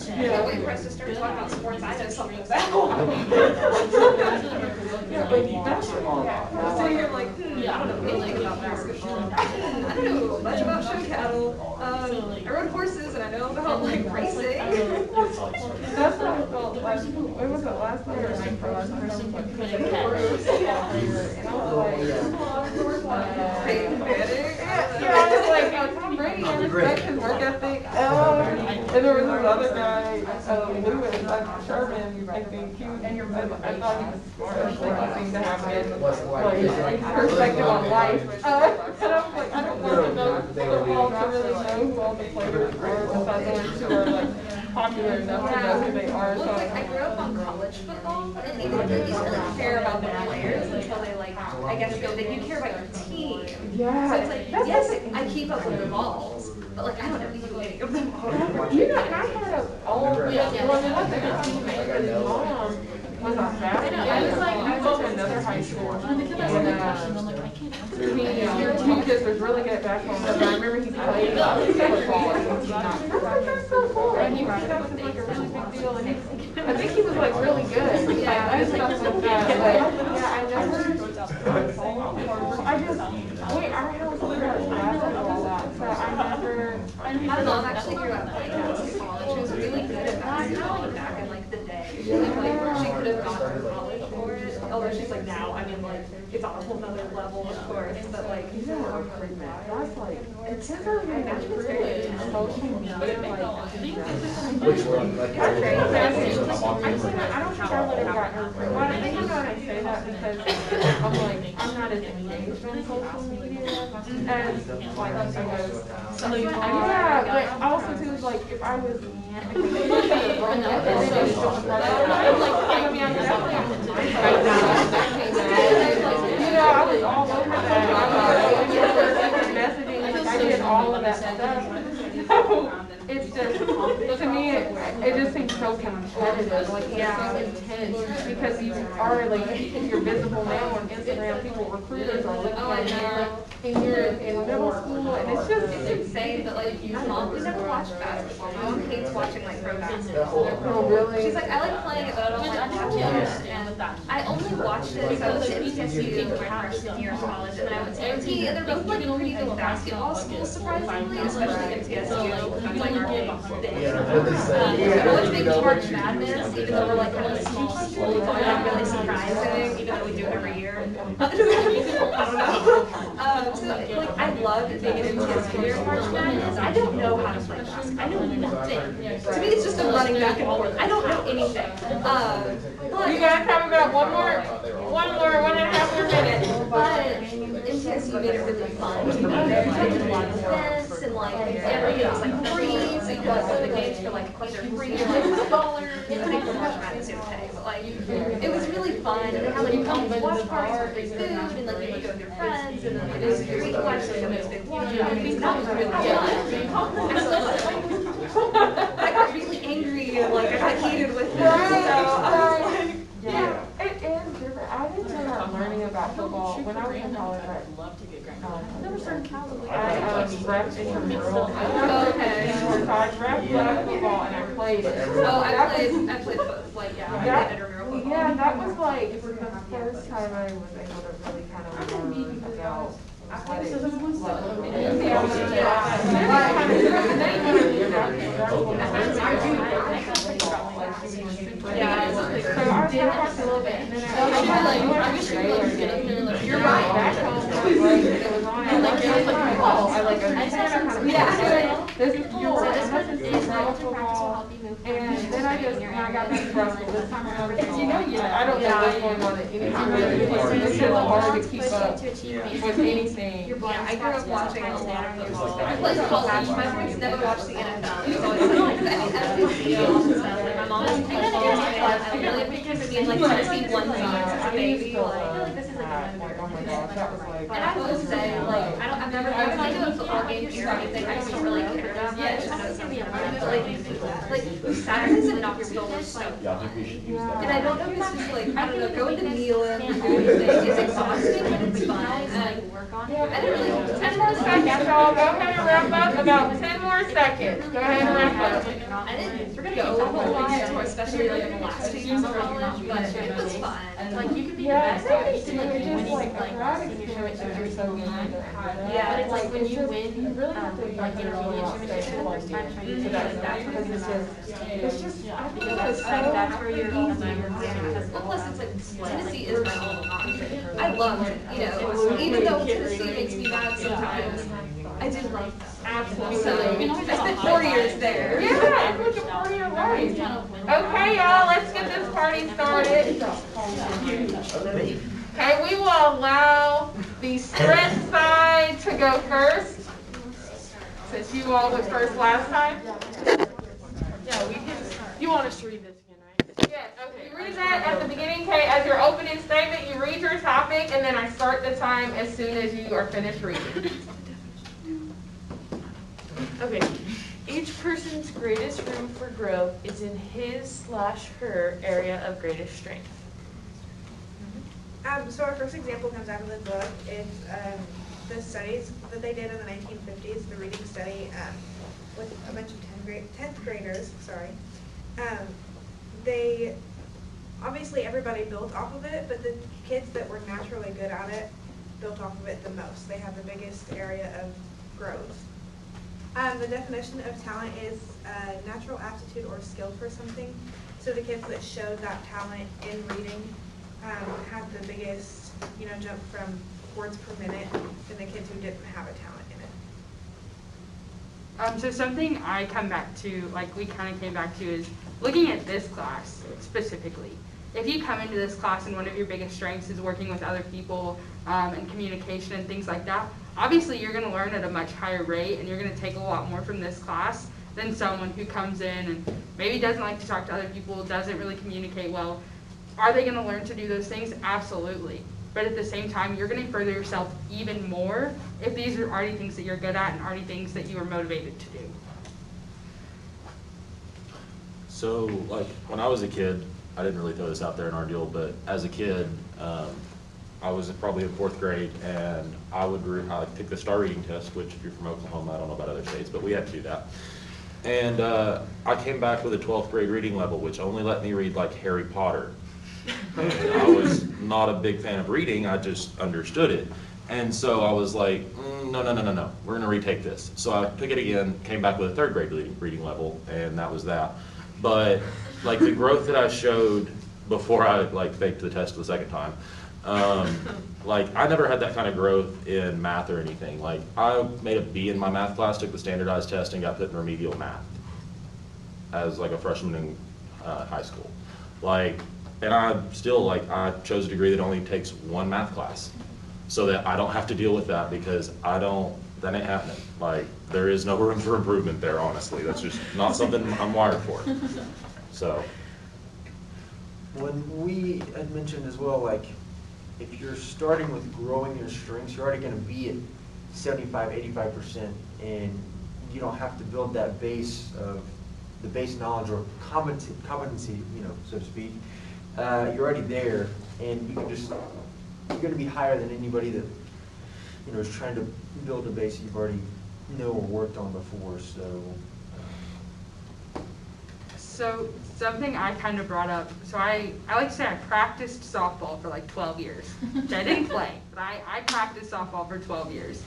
Yeah, wait for us to start talking about sports. I know something about. Yeah, but basketball. So you're like, I don't know anything about basketball. I don't know much about show cattle. I rode horses and I know about like racing. That's how I felt last. It was the last night or night for last night. person who couldn't catch. And I was like, Yeah, I was like, Tom Brady, I respect his work ethic. And there was this other guy, Lewis, Sherman, I think. I thought he was smart. Like, he seemed to have good perspective on life. And I was like, I don't want to know football to really know who all the players are, besides those who are like popular enough to know who they are. Well, it's like I grew up on college football, and even if you don't care about the players until they like, I guess you care about your team. Yeah. So it's like, yes, I keep up with the balls, but like I don't know who any of them are. You know, I had all the teammates, but his mom was on basketball. I was like, I went to another high school. And the kid asked me a question, I'm like, I can't answer. He just was really good at basketball. But I remember he played football and he was not. I was like, that's so cool. And he was like a really big deal. And I think he was like really good. Yeah, I just stuff like that. But yeah, I never. I was good at basketball a lot, so I never. My mom actually grew up playing basketball, and she was really good at basketball back in like the day. She could have gone to college for it. Although she's like now, I mean like it's on a whole nother level, of course. But like, That's like, it's just like really social media. Which one? Like, I don't think I would have gotten her. Well, I think I'm gonna say that because I'm like, I'm not as engaged on social media as like I was. Yeah, but also too, like if I was. I was all over that. I was messaging, I did all of that stuff. So it's just, to me, it just seems so competitive, like so intense, because you are like, you're visible now on Instagram, recruiters are looking at you, and you're in middle school, and it's just, it's insane that like your mom would never watch basketball. My mom hates watching like pro basketball. oh, really? She's like, I like playing it, but I don't like watching it. And I only watched it because I was at MTSU my freshman year of college, and then I went to MT, and they're both like pretty good basketball schools, surprisingly, especially MTSU. That's like our big thing. We always make March Madness, even though we're like kind of a small school, but we're not really surprising, even though we do it every year. I don't know. So like, I loved being in MTSU year of March Madness. I don't know how to play basketball. I know nothing. To me, it's just a running back and forth. I don't know anything. You guys have about one and a half more minutes. But MTSU made it really fun to be there. You had a lot of events, and like everything was like free, so you could like go to the games for like either bring your like footballers. I think the March Madness is okay, but like it was really fun. And they had like watch parties for free food, and like you could go with your friends, and then like it was free to watch like the most big one. That was really fun. I got really angry and like I got heated with it. So I was like, Yeah, it is different. I didn't start learning about football when I was in college. There were certain cows that I repped intramural. Okay. So I repped football and I played it. oh, I played both. Like yeah, I played intramural football. Yeah, that was like the first time I was able to really kind of learn about You're right. Back home, it was on. I like it. I like it. This is cool. And then I just, when I got back to school this time around, because you know, I don't know what's going on at any time. It's just hard to keep up with anything. Yeah, I grew up watching a lot of football. I played college. My friends never watched the NFL. So I my mom was I really appreciate for me like to see one thing as a baby. Like this is like Oh my gosh, that was like. and I will say, like, I've never been to a football game or anything. I just don't really care that much. I know it's something like Saturdays and not your goal is so fun. And I don't know if it's just like, I don't know, going to Milan or anything is exhausting, but it's fun. And work on it. I didn't really, 10 more seconds, y'all. Go ahead and wrap up. About 10 more seconds. Go ahead and wrap up. I didn't go a whole lot, especially like in the last 2 years of college, but it was fun. Like you could be the best at anything when you win, like yeah, it's like when you win, like intermediate championship, the first time you do that, because it's just, I think that's where you're all the well, plus it's like Tennessee is my home. I love it, you know, even though Tennessee makes me mad sometimes, I do love them. Absolutely. So I spent 4 years there. Yeah, it's like a 4-year life. Okay, y'all, let's get this party started. Okay, we will allow the strength side to go first, since you all went first last time. Yeah, we can, you want us to read this again, right? Yes, okay, you read that at the beginning, Kate, as your opening statement, you read your topic, and then I start the time as soon as you are finished reading. Okay. Each person's greatest room for growth is in his/her area of greatest strength. So our first example comes out of the book. It's the studies that they did in the 1950s, the reading study with a bunch of 10th graders. They obviously everybody built off of it, but the kids that were naturally good at it built off of it the most. They had the biggest area of growth. The definition of talent is natural aptitude or skill for something. So the kids that showed that talent in reading had the biggest, jump from words per minute than the kids who didn't have a talent in it. So something I come back to, like we kind of came back to, is looking at this class specifically. If you come into this class and one of your biggest strengths is working with other people and communication and things like that, obviously you're going to learn at a much higher rate and you're going to take a lot more from this class than someone who comes in and maybe doesn't like to talk to other people, doesn't really communicate well. Are they going to learn to do those things? Absolutely. But at the same time, you're going to further yourself even more if these are already things that you're good at and already things that you are motivated to do. So, like, when I was a kid, I didn't really throw this out there in our deal, but as a kid, I was probably in 4th grade, and I took the STAR reading test, which if you're from Oklahoma, I don't know about other states, but we had to do that. And I came back with a 12th grade reading level, which only let me read like Harry Potter. And I was not a big fan of reading, I just understood it. And so I was like, no, we're gonna retake this. So I took it again, came back with a 3rd grade reading level, and that was that. But like the growth that I showed before I like faked the test the second time, like I never had that kind of growth in math or anything. Like I made a B in my math class, took the standardized test, and got put in remedial math as like a freshman in high school. Like, and I still I chose a degree that only takes 1 math class. so that I don't have to deal with that, because that ain't happening. Like, there is no room for improvement there, honestly. That's just not something I'm wired for. So, When we had mentioned as well, like, if you're starting with growing your strengths, you're already gonna be at 75, 85%, and you don't have to build that base of, the base knowledge or competency, so to speak. You're already there, and you can just, you're gonna be higher than anybody that, is trying to build a base that you've already know or worked on before, so. So something I kind of brought up, so I like to say I practiced softball for like 12 years. I didn't play, but I practiced softball for 12 years.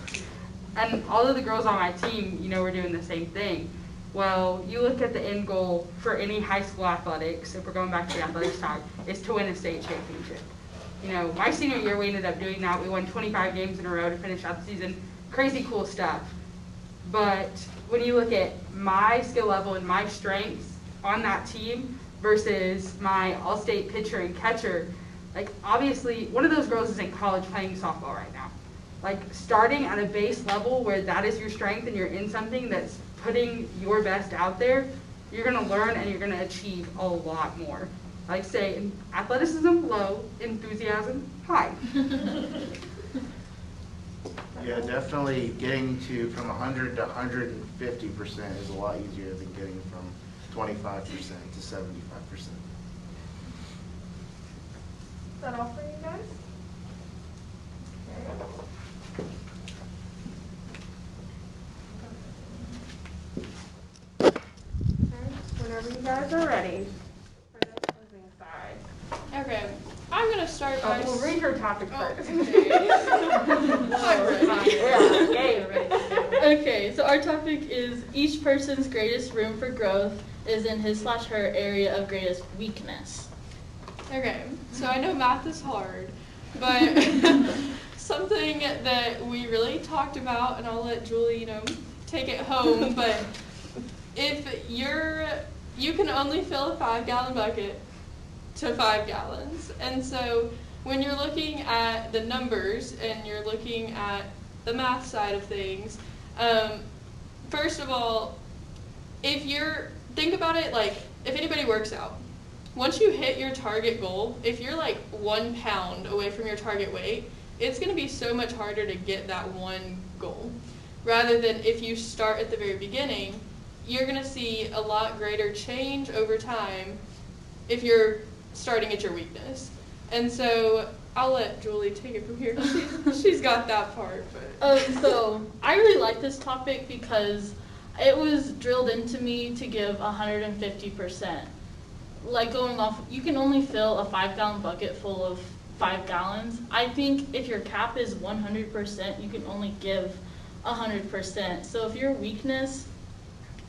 And all of the girls on my team, were doing the same thing. Well, you look at the end goal for any high school athletics, if we're going back to the athletics side, is to win a state championship. My senior year, we ended up doing that. We won 25 games in a row to finish out the season. Crazy cool stuff. But when you look at my skill level and my strengths on that team versus my all-state pitcher and catcher, like, obviously one of those girls is in college playing softball right now. Like, starting at a base level where that is your strength and you're in something that's putting your best out there, you're going to learn and you're going to achieve a lot more. Like, say, athleticism low, enthusiasm high. Yeah, definitely getting from 100 to 150% is a lot easier than getting from 25% to 75%. Is that all for you guys? Okay. Whenever you guys are ready. For the closing side. Okay, I'm gonna start by. We'll read her topic first. Okay. I'm ready. Okay, so our topic is each person's greatest room for growth is in his/her area of greatest weakness. Okay, so I know math is hard, but something that we really talked about, and I'll let Julie, take it home, but if you can only fill a 5-gallon bucket to 5 gallons. And so when you're looking at the numbers and you're looking at the math side of things, first of all, think about it like if anybody works out, once you hit your target goal, if you're like 1 pound away from your target weight, it's going to be so much harder to get that one goal. Rather than if you start at the very beginning, you're going to see a lot greater change over time if you're starting at your weakness. And so I'll let Julie take it from here. She's got that part. But. So I really like this topic because it was drilled into me to give 150%. Like going off, you can only fill a 5-gallon bucket full of 5 gallons. I think if your cap is 100%, you can only give 100%. So if your weakness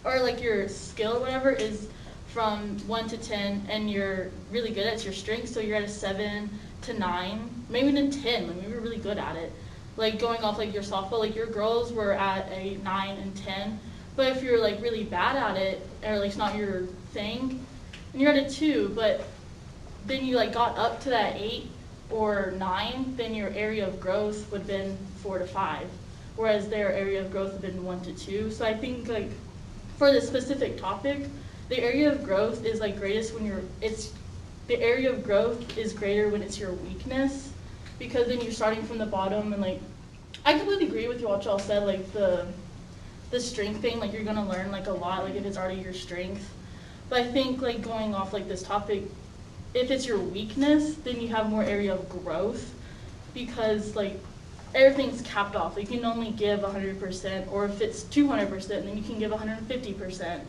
or like your skill or whatever is from 1 to 10 and you're really good at your strength, so you're at a 7 to 9, maybe even a 10, like maybe you're really good at it. Like going off like your softball, like your girls were at a 9 and 10, but if you're like really bad at it or like it's not your thing, and you're at a 2, but then you like got up to that 8 or 9, then your area of growth would have been 4 to 5, whereas their area of growth would have been 1 to 2. So I think like for this specific topic, the area of growth is like greatest when the area of growth is greater when it's your weakness, because then you're starting from the bottom. And like I completely agree with what y'all said, like the strength thing, like you're gonna learn like a lot, like if it's already your strength. But I think like going off like this topic, if it's your weakness, then you have more area of growth, because like everything's capped off. Like you can only give 100%, or if it's 200%, then you can give 150%.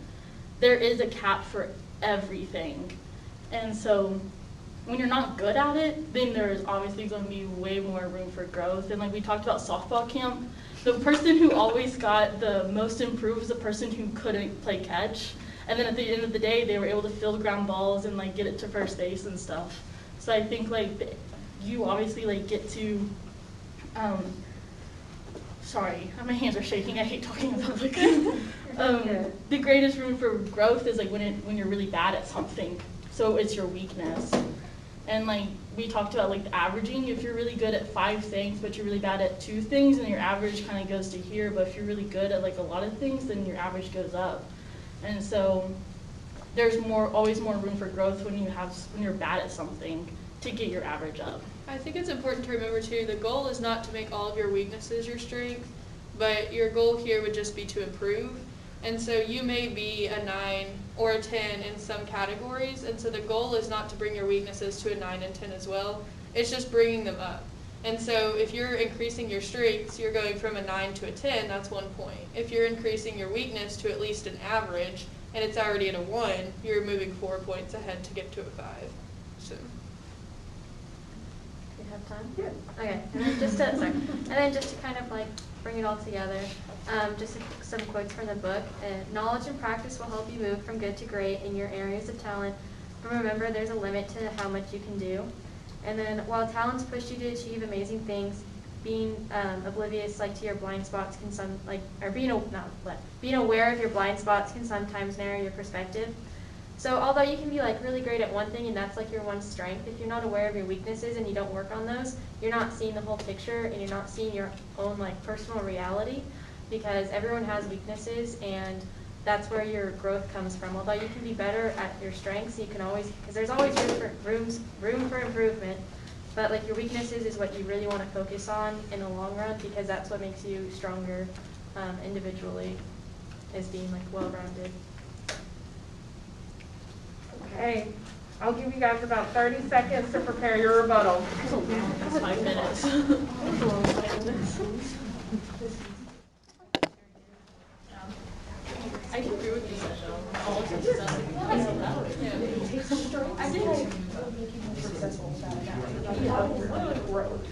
There is a cap for everything. And so when you're not good at it, then there's obviously going to be way more room for growth. And like we talked about softball camp, the person who always got the most improved was the person who couldn't play catch. And then at the end of the day, they were able to field ground balls and like get it to first base and stuff. So I think like you obviously like get to, sorry, my hands are shaking. I hate talking in public. The greatest room for growth is like when you're really bad at something. So it's your weakness. And like we talked about like the averaging. If you're really good at 5 things, but you're really bad at 2 things, then your average kind of goes to here. But if you're really good at like a lot of things, then your average goes up. And so there's always more room for growth when you're bad at something to get your average up. I think it's important to remember too, the goal is not to make all of your weaknesses your strength, but your goal here would just be to improve. And so you may be a 9 or a 10 in some categories, and so the goal is not to bring your weaknesses to a 9 and 10 as well, it's just bringing them up. And so if you're increasing your strengths, you're going from a 9 to a 10, that's 1 point. If you're increasing your weakness to at least an average, and it's already at a 1, you're moving 4 points ahead to get to a 5. So. You have time? Yeah. Okay, and then just to kind of like bring it all together, just some quotes from the book. Knowledge and practice will help you move from good to great in your areas of talent. But remember, there's a limit to how much you can do. And then while talents push you to achieve amazing things, being oblivious to your blind spots can being aware of your blind spots can sometimes narrow your perspective. So although you can be really great at one thing and that's your one strength, if you're not aware of your weaknesses and you don't work on those, you're not seeing the whole picture and you're not seeing your own personal reality, because everyone has weaknesses and that's where your growth comes from. Although you can be better at your strengths, you can always, because there's always room for improvement, but your weaknesses is what you really want to focus on in the long run, because that's what makes you stronger individually, is being well-rounded. Okay, I'll give you guys about 30 seconds to prepare your rebuttal. That's 5 minutes. That's a long 5 minutes. I can agree with you, though. All of this stuff. I think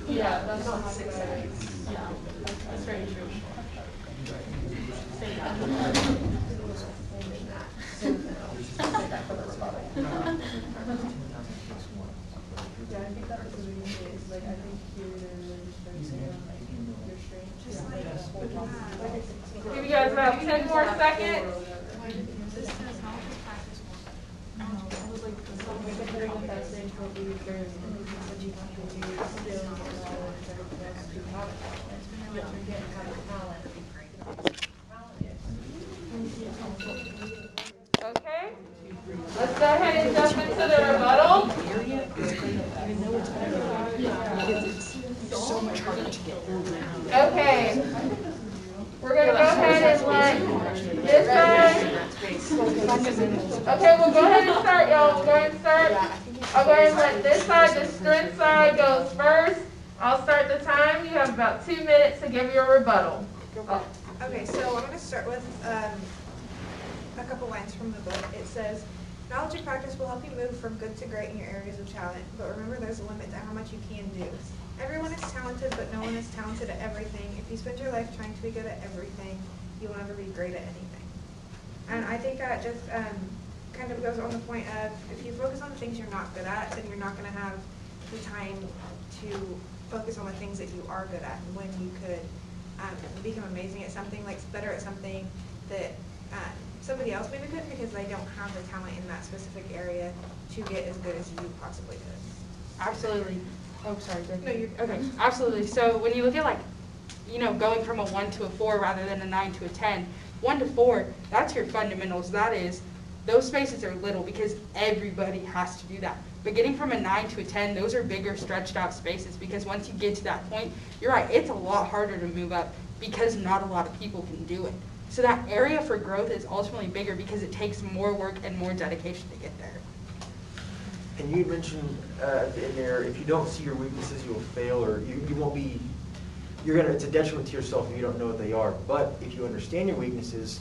yeah, that's not success. Yeah, that's very true. Say that. Yeah, I think that's what we need. Is I think here they're really just focusing on your strength. Just Give you guys about 10 more seconds. Okay, let's go ahead and jump into the rebuttal. Okay, we're going to go ahead and let this side. Okay, we'll go ahead and start, y'all. We'll go ahead and start. I'll go ahead and let this side, the strength side, goes first. I'll start the time. You have about 2 minutes to give your rebuttal. Okay, so I'm going to start with a couple lines from the book. It says, knowledge and practice will help you move from good to great in your areas of talent, but remember there's a limit to how much you can do. Everyone is talented, but no one is talented at everything. If you spend your life trying to be good at everything, you will never be great at anything. And I think that just kind of goes on the point of, if you focus on the things you're not good at, then you're not going to have the time to focus on the things that you are good at, and when you could become amazing at something, better at something that somebody else maybe could, because they don't have the talent in that specific area to get as good as you possibly could. Absolutely. Oh, sorry. No, you're okay. Absolutely. So when you look at going from a 1 to a 4 rather than a 9 to a 10, 1 to 4, that's your fundamentals. That is, those spaces are little because everybody has to do that. But getting from a 9 to a 10, those are bigger, stretched out spaces, because once you get to that point, you're right, it's a lot harder to move up because not a lot of people can do it. So that area for growth is ultimately bigger because it takes more work and more dedication to get there. And you mentioned in there, if you don't see your weaknesses, you'll fail, or you won't be, it's a detriment to yourself if you don't know what they are. But if you understand your weaknesses,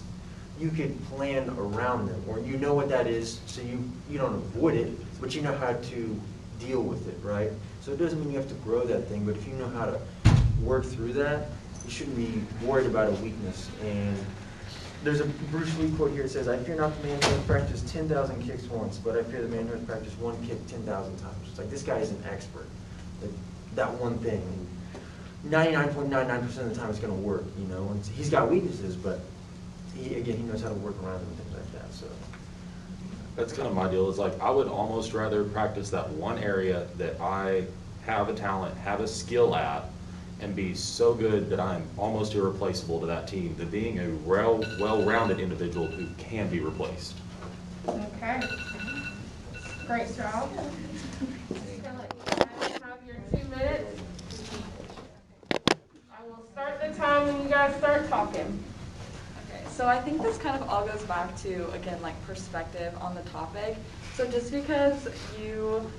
you could plan around them, or you know what that is, so you don't avoid it, but you know how to deal with it, right? So it doesn't mean you have to grow that thing, but if you know how to work through that, you shouldn't be worried about a weakness. And there's a Bruce Lee quote here. It says, "I fear not the man who has practiced 10,000 kicks once, but I fear the man who has practiced one kick 10,000 times." It's like, this guy is an expert at that one thing. 99.99% of the time it's going to work, And he's got weaknesses, but he knows how to work around them and things like that. So That's kind of my deal, is like, I would almost rather practice that one area that I have a talent, have a skill at, and be so good that I'm almost irreplaceable to that team, than being a well-rounded individual who can be replaced. Okay. Great job. Have your 2 minutes. I will start the time when you guys start talking. Okay, so I think this kind of all goes back to, again, like perspective on the topic. So just because you,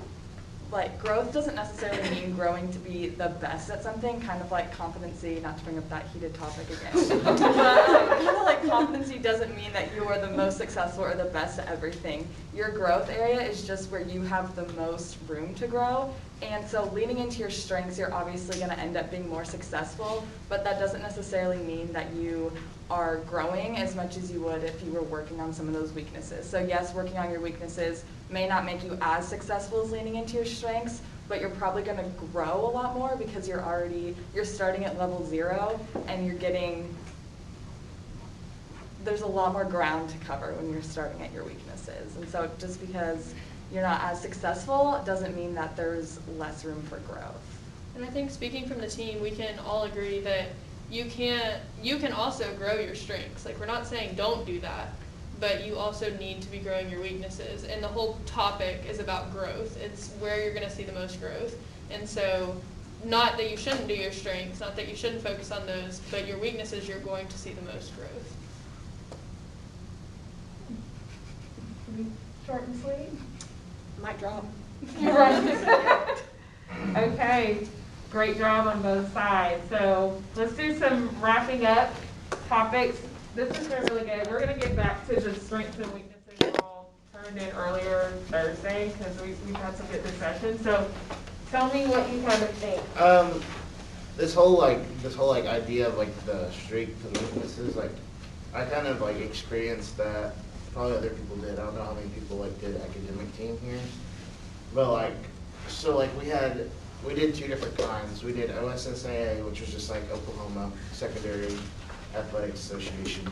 like, growth doesn't necessarily mean growing to be the best at something, kind of like competency, not to bring up that heated topic again. But kind of like competency doesn't mean that you are the most successful or the best at everything. Your growth area is just where you have the most room to grow. And so leaning into your strengths, you're obviously going to end up being more successful, but that doesn't necessarily mean that you are growing as much as you would if you were working on some of those weaknesses. So yes, working on your weaknesses may not make you as successful as leaning into your strengths, but you're probably going to grow a lot more because you're starting at level 0 and there's a lot more ground to cover when you're starting at your weaknesses. And so just because you're not as successful doesn't mean that there's less room for growth. And I think speaking from the team, we can all agree that you can also grow your strengths. Like, we're not saying don't do that, but you also need to be growing your weaknesses. And the whole topic is about growth. It's where you're going to see the most growth. And so not that you shouldn't do your strengths, not that you shouldn't focus on those, but your weaknesses, you're going to see the most growth. Short and sweet. Mic drop. Okay, great job on both sides. So let's do some wrapping up topics. This has been really good. We're going to get back to the strengths and weaknesses you all turned in earlier Thursday, because we've had some good discussions. So tell me what you kind of think. This whole idea of like the strengths and weaknesses, like I kind of like experienced that. Probably other people did. I don't know how many people like did academic team here, but like, so like we did 2 different kinds. We did OSSAA, which was just like Oklahoma Secondary Athletics Association,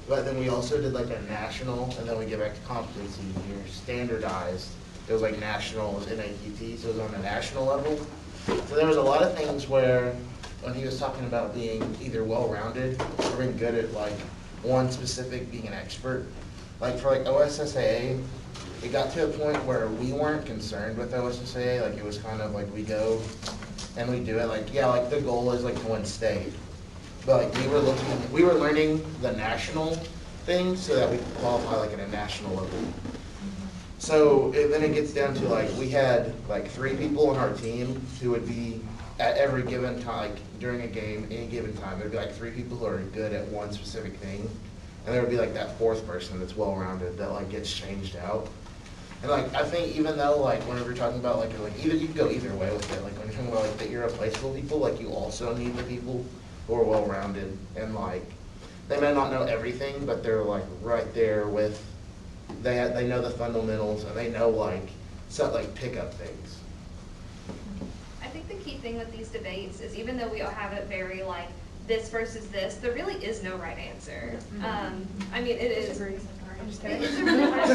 but then we also did like a national, and then we get back to competency here, standardized. It was like national, it was NAQT, so it was on a national level. So there was a lot of things where when he was talking about being either well-rounded or being good at like one specific, being an expert. Like for like OSSAA, it got to a point where we weren't concerned with OSSAA. Like it was kind of like we go and we do it. Like, yeah, like the goal is like to win state. But like we were learning the national things so that we could qualify like at a national level. So then it gets down to like, we had like 3 people on our team who would be at every given time, like during a game, any given time, there'd be like 3 people who are good at one specific thing. And there would be like that 4th person that's well-rounded that like gets changed out. And like, I think even though like whenever you're talking about like either, you can go either way with it. Like when you're talking about like the irreplaceable people, like you also need the people who are well-rounded and like, they may not know everything, but they're like right there with, they know the fundamentals and they know like, pick up things. I think the key thing with these debates is even though we all have it very like this versus this, there really is no right answer. I mean, it is. I'm just kidding. It's a really hard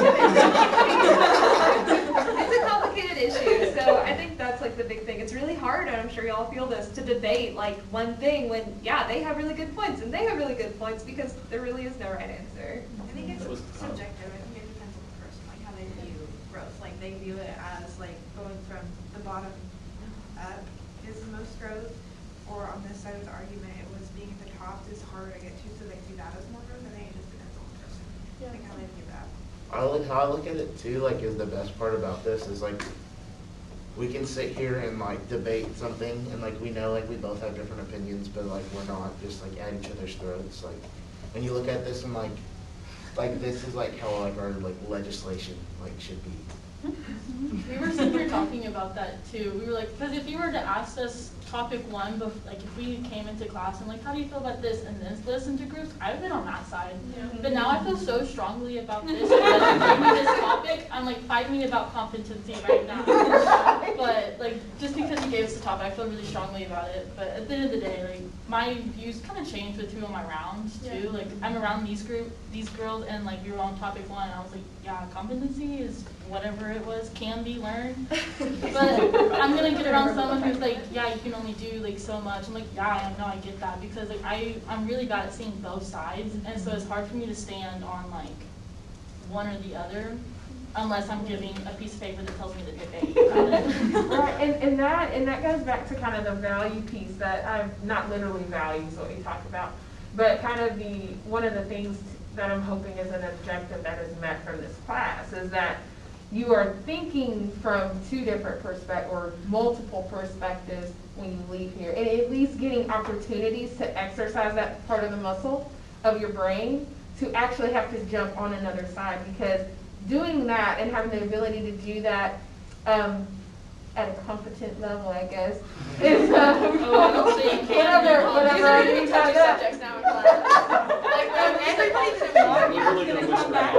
It's a complicated issue. So I think that's like the big thing. It's really hard, and I'm sure y'all feel this, to debate like one thing when, yeah, they have really good points and they have really good points, because there really is no right answer. I think it's subjective. I think it depends on the person, like how they view growth. Like they view it as like going from the bottom up is the most growth, or on this side of the argument, it was being at the top is harder to get to, so they see that as more growth. I think it just depends on the person. Yeah. Like how they view that. How I look at it too, like, is the best part about this is like, we can sit here and like debate something, and like we know like we both have different opinions, but like we're not just like at each other's throats. Like when you look at this and like this is like how like our like legislation like should be. We were sitting here talking about that too. We were like, because if you were to ask us topic 1, but like if we came into class and like, how do you feel about this and then listen to groups, I've been on that side. Yeah. But now I feel so strongly about this. And then you gave me this topic, I'm like fighting about competency right now. But like, just because you gave us the topic, I feel really strongly about it. But at the end of the day, like, my views kind of changed with who I'm around too. Like, I'm around these girls, and like, we were on topic 1, and I was like, yeah, competency is whatever it was, can be learned. But I'm gonna get around someone who's like, yeah, you can only do like so much. I'm like, yeah, I know, I get that, because like, I'm really bad at seeing both sides, and so it's hard for me to stand on like one or the other, unless I'm giving a piece of paper that tells me the debate about it. Right, and that goes back to kind of the value piece that I've, not literally values what we talked about, but kind of one of the things that I'm hoping is an objective that is met from this class is that you are thinking from 2 different perspectives or multiple perspectives when you leave here, and at least getting opportunities to exercise that part of the muscle of your brain to actually have to jump on another side, because doing that and having the ability to do that at a competent level, I guess, is whatever I mean by that. Subjects now in class. Like, You're really gonna whisper out.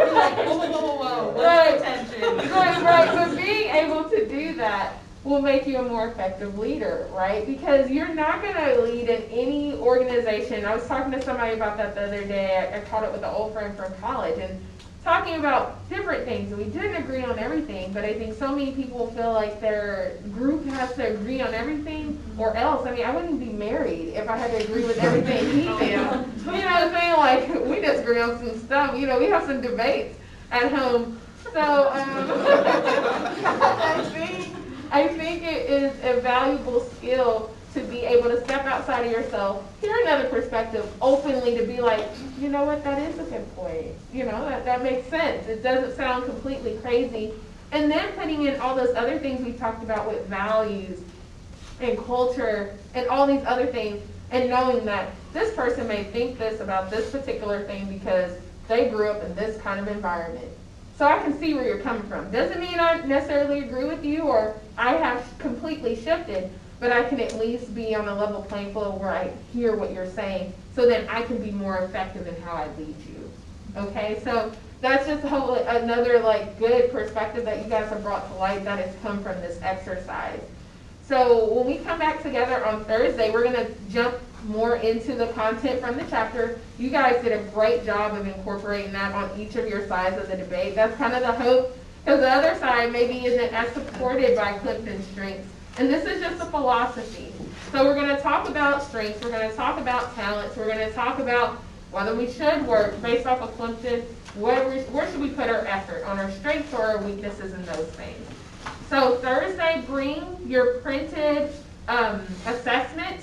whoa. Right. Attention. Right. But being able to do that will make you a more effective leader, right? Because you're not going to lead in any organization. I was talking to somebody about that the other day. I caught up with an old friend from college and talking about different things. And we didn't agree on everything, but I think so many people feel like their group has to agree on everything or else. I mean, I wouldn't be married if I had to agree with everything he did. You know what I'm saying? Like, we disagree on some stuff. You know, we have some debates at home. So, I think it is a valuable skill to be able to step outside of yourself, hear another perspective openly, to be like, you know what, that is a good point. You know, that makes sense. It doesn't sound completely crazy. And then putting in all those other things we talked about with values and culture and all these other things, and knowing that this person may think this about this particular thing because they grew up in this kind of environment. So I can see where you're coming from. Doesn't mean I necessarily agree with you or I have completely shifted, but I can at least be on a level playing field where I hear what you're saying, so then I can be more effective in how I lead you. Okay, so that's just another like good perspective that you guys have brought to light that has come from this exercise. So when we come back together on Thursday, we're going to jump more into the content from the chapter. You guys did a great job of incorporating that on each of your sides of the debate. That's kind of the hope, because the other side maybe isn't as supported by Clifton's strengths. And this is just a philosophy. So we're going to talk about strengths. We're going to talk about talents. We're going to talk about whether we should work based off of Clifton. Where should we put our effort, on our strengths or our weaknesses in those things? So Thursday, bring your printed assessment.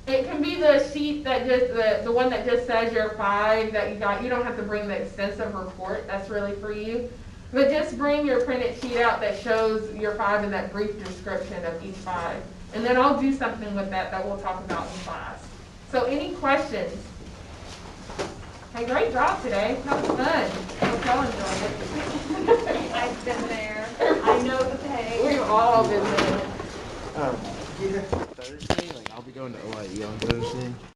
It can be the sheet that just, the one that just says your 5 that you got. You don't have to bring the extensive report. That's really for you. But just bring your printed sheet out that shows your 5 and that brief description of each 5. And then I'll do something with that we'll talk about in class. So any questions? Hey, great job today. That was fun. I hope y'all enjoyed it. I've been there. I know the pain. We've all been there. Thursday, like I'll be going to OIE on Thursday.